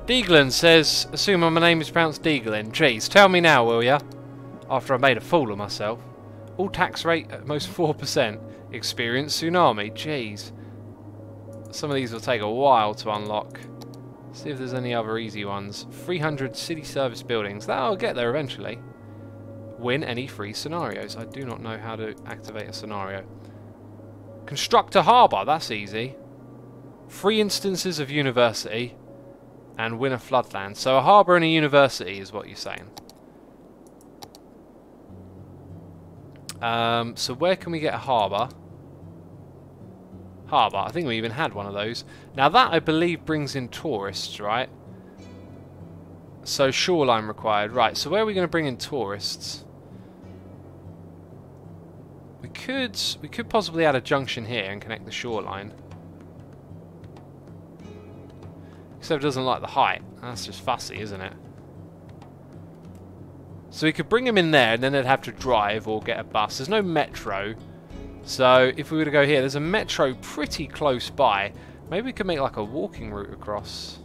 Speaker 1: Deaglin says, assuming my name is pronounced Deaglin. Jeez, tell me now, will ya? After I made a fool of myself. All tax rate at most 4%. Experience tsunami. Jeez. Some of these will take a while to unlock. See if there's any other easy ones. 300 city service buildings. That'll get there eventually. Win any free scenarios. I do not know how to activate a scenario. Construct a harbour. That's easy. 3 instances of university. And win a floodland. So a harbour and a university is what you're saying. So where can we get a harbour? Harbour. I think we even had one of those. Now that, I believe, brings in tourists, right? So shoreline required. Right, so where are we going to bring in tourists? We could possibly add a junction here and connect the shoreline. Except it doesn't like the height. That's just fussy, isn't it? So we could bring them in there and then they'd have to drive or get a bus. There's no metro. So if we were to go here, there's a metro pretty close by. Maybe we could make like a walking route across.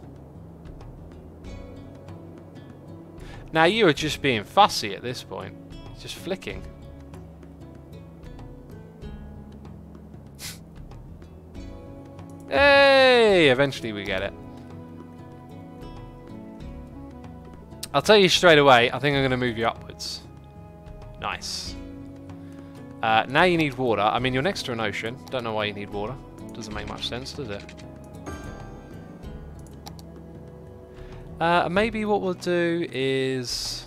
Speaker 1: Now you are just being fussy at this point. Just flicking. Hey! Eventually we get it. I'll tell you straight away, I think I'm going to move you upwards. Nice. Now you need water. I mean, you're next to an ocean. Don't know why you need water. Doesn't make much sense, does it? Maybe what we'll do is...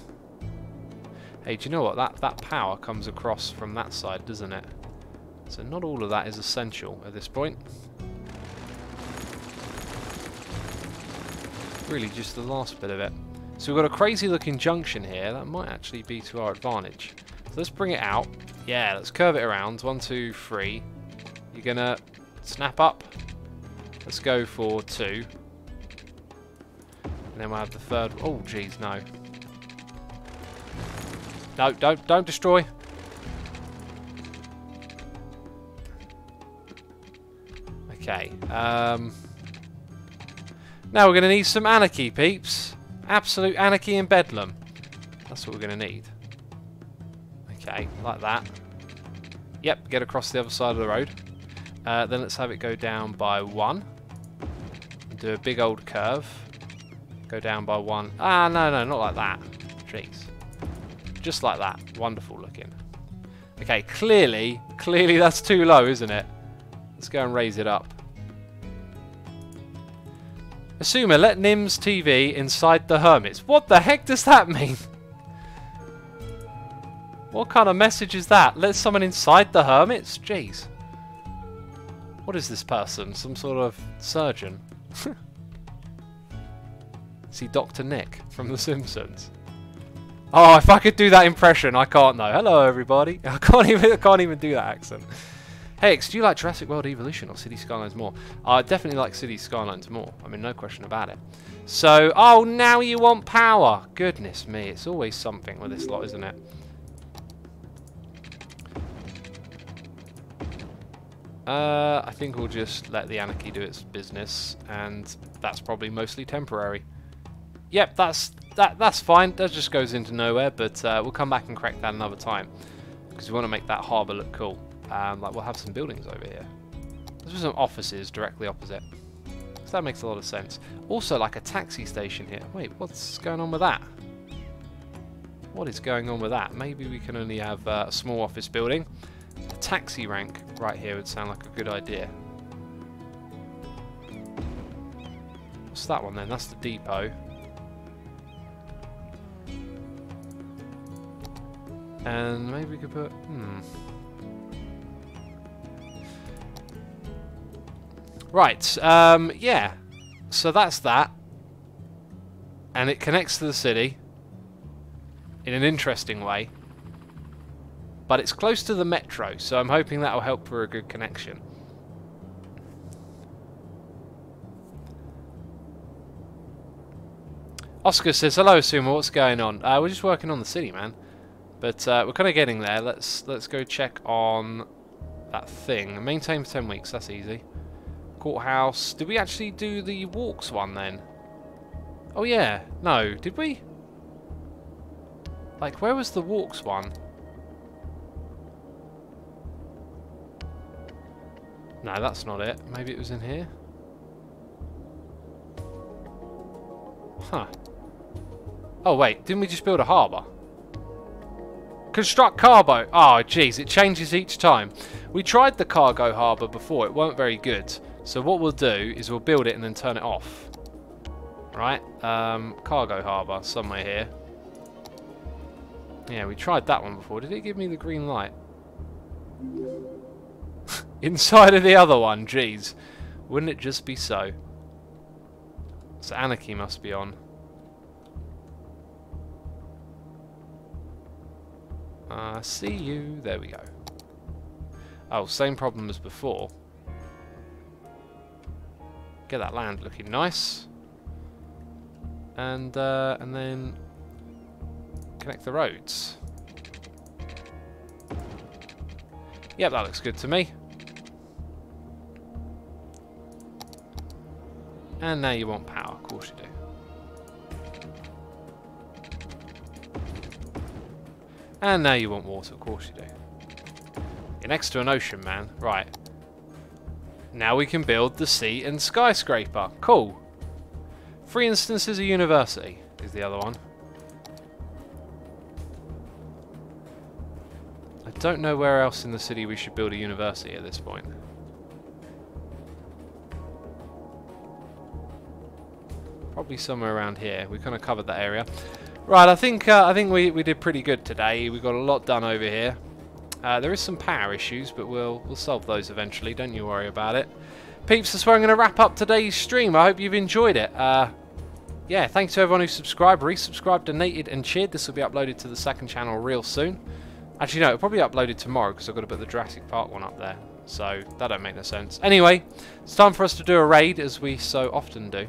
Speaker 1: Hey, do you know what? That power comes across from that side, doesn't it? So not all of that is essential at this point. Really just the last bit of it. So we've got a crazy looking junction here. That might actually be to our advantage. So let's bring it out. Yeah, let's curve it around. 1, 2, 3. You're gonna snap up. Let's go for 2. And then we'll have the third. Oh, geez, no. No, don't destroy. Okay. Now we're going to need some anarchy, peeps. Absolute anarchy and bedlam. That's what we're going to need. Okay, like that. Yep, get across the other side of the road. Then let's have it go down by 1. Do a big old curve. Go down by 1. Ah, no, not like that. Jeez. Just like that. Wonderful looking. Okay, clearly that's too low, isn't it? Let's go and raise it up. Assumer, let Nim's TV inside the Hermits. What the heck does that mean? What kind of message is that? Let someone inside the Hermits? Jeez. What is this person? Some sort of surgeon? Is he Dr. Nick from The Simpsons? Oh, if I could do that impression, I can't though. Hello, everybody. I can't even do that accent. Hex, do you like Jurassic World Evolution or City Skylines more? I definitely like City Skylines more. I mean, no question about it. So, oh, now you want power. Goodness me, it's always something with this lot, isn't it? I think we'll just let the anarchy do its business, and that's probably mostly temporary. Yep, that's fine. That just goes into nowhere, but we'll come back and correct that another time because we want to make that harbour look cool. Like we'll have some buildings over here. There's some offices directly opposite. So that makes a lot of sense. Also, like a taxi station here. Wait, what's going on with that? What is going on with that? Maybe we can only have a small office building. A taxi rank right here would sound like a good idea. What's that one then? That's the depot. And maybe we could put... Right, yeah. So that's that. And it connects to the city in an interesting way. But it's close to the metro, so I'm hoping that will help for a good connection. Oscar says, hello, Sumo, what's going on? We're just working on the city, man. But we're kind of getting there. Let's go check on that thing. Maintain for 10 weeks, that's easy. Courthouse. Did we actually do the walks one then? Oh yeah. No, did we? Like, where was the walks one? No, that's not it. Maybe it was in here? Huh. Oh wait, didn't we just build a harbour? Construct cargo. Oh, jeez, it changes each time. We tried the cargo harbour before. It weren't very good. So what we'll do is we'll build it and then turn it off. Right? Cargo harbour, somewhere here. Yeah, we tried that one before. Did it give me the green light? Inside of the other one, jeez. Wouldn't it just be so? So anarchy must be on. See you. There we go. Oh, same problem as before. Get that land looking nice. And then connect the roads. Yep, that looks good to me. And now you want power, of course you do. And now you want water, of course you do. You're next to an ocean, man. Right. Now we can build the sea and skyscraper. Cool. 3 instances of university is the other one. I don't know where else in the city we should build a university at this point. Probably somewhere around here. We kind of covered that area. Right, I think we did pretty good today. We got a lot done over here. There is some power issues, but we'll solve those eventually. Don't you worry about it. Peeps, that's where I'm going to wrap up today's stream. I hope you've enjoyed it. Yeah, thanks to everyone who subscribed, resubscribed, donated, and cheered. This will be uploaded to the second channel real soon. Actually, no, it'll probably be uploaded tomorrow because I've got to put the Jurassic Park one up there. So that don't make no sense. Anyway, it's time for us to do a raid, as we so often do.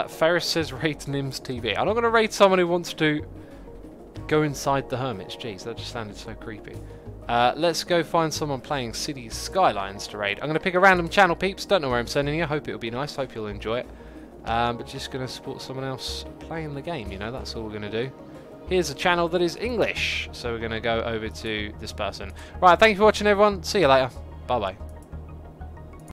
Speaker 1: Ferris says raid Nims TV. I'm not going to raid someone who wants to go inside the hermits. Jeez, that just sounded so creepy. Let's go find someone playing Cities Skylines to raid. I'm going to pick a random channel, peeps. Don't know where I'm sending you. Hope it'll be nice. Hope you'll enjoy it. But just going to support someone else playing the game, you know. That's all we're going to do. Here's a channel that is English. So we're going to go over to this person. Right, thank you for watching, everyone. See you later. Bye-bye.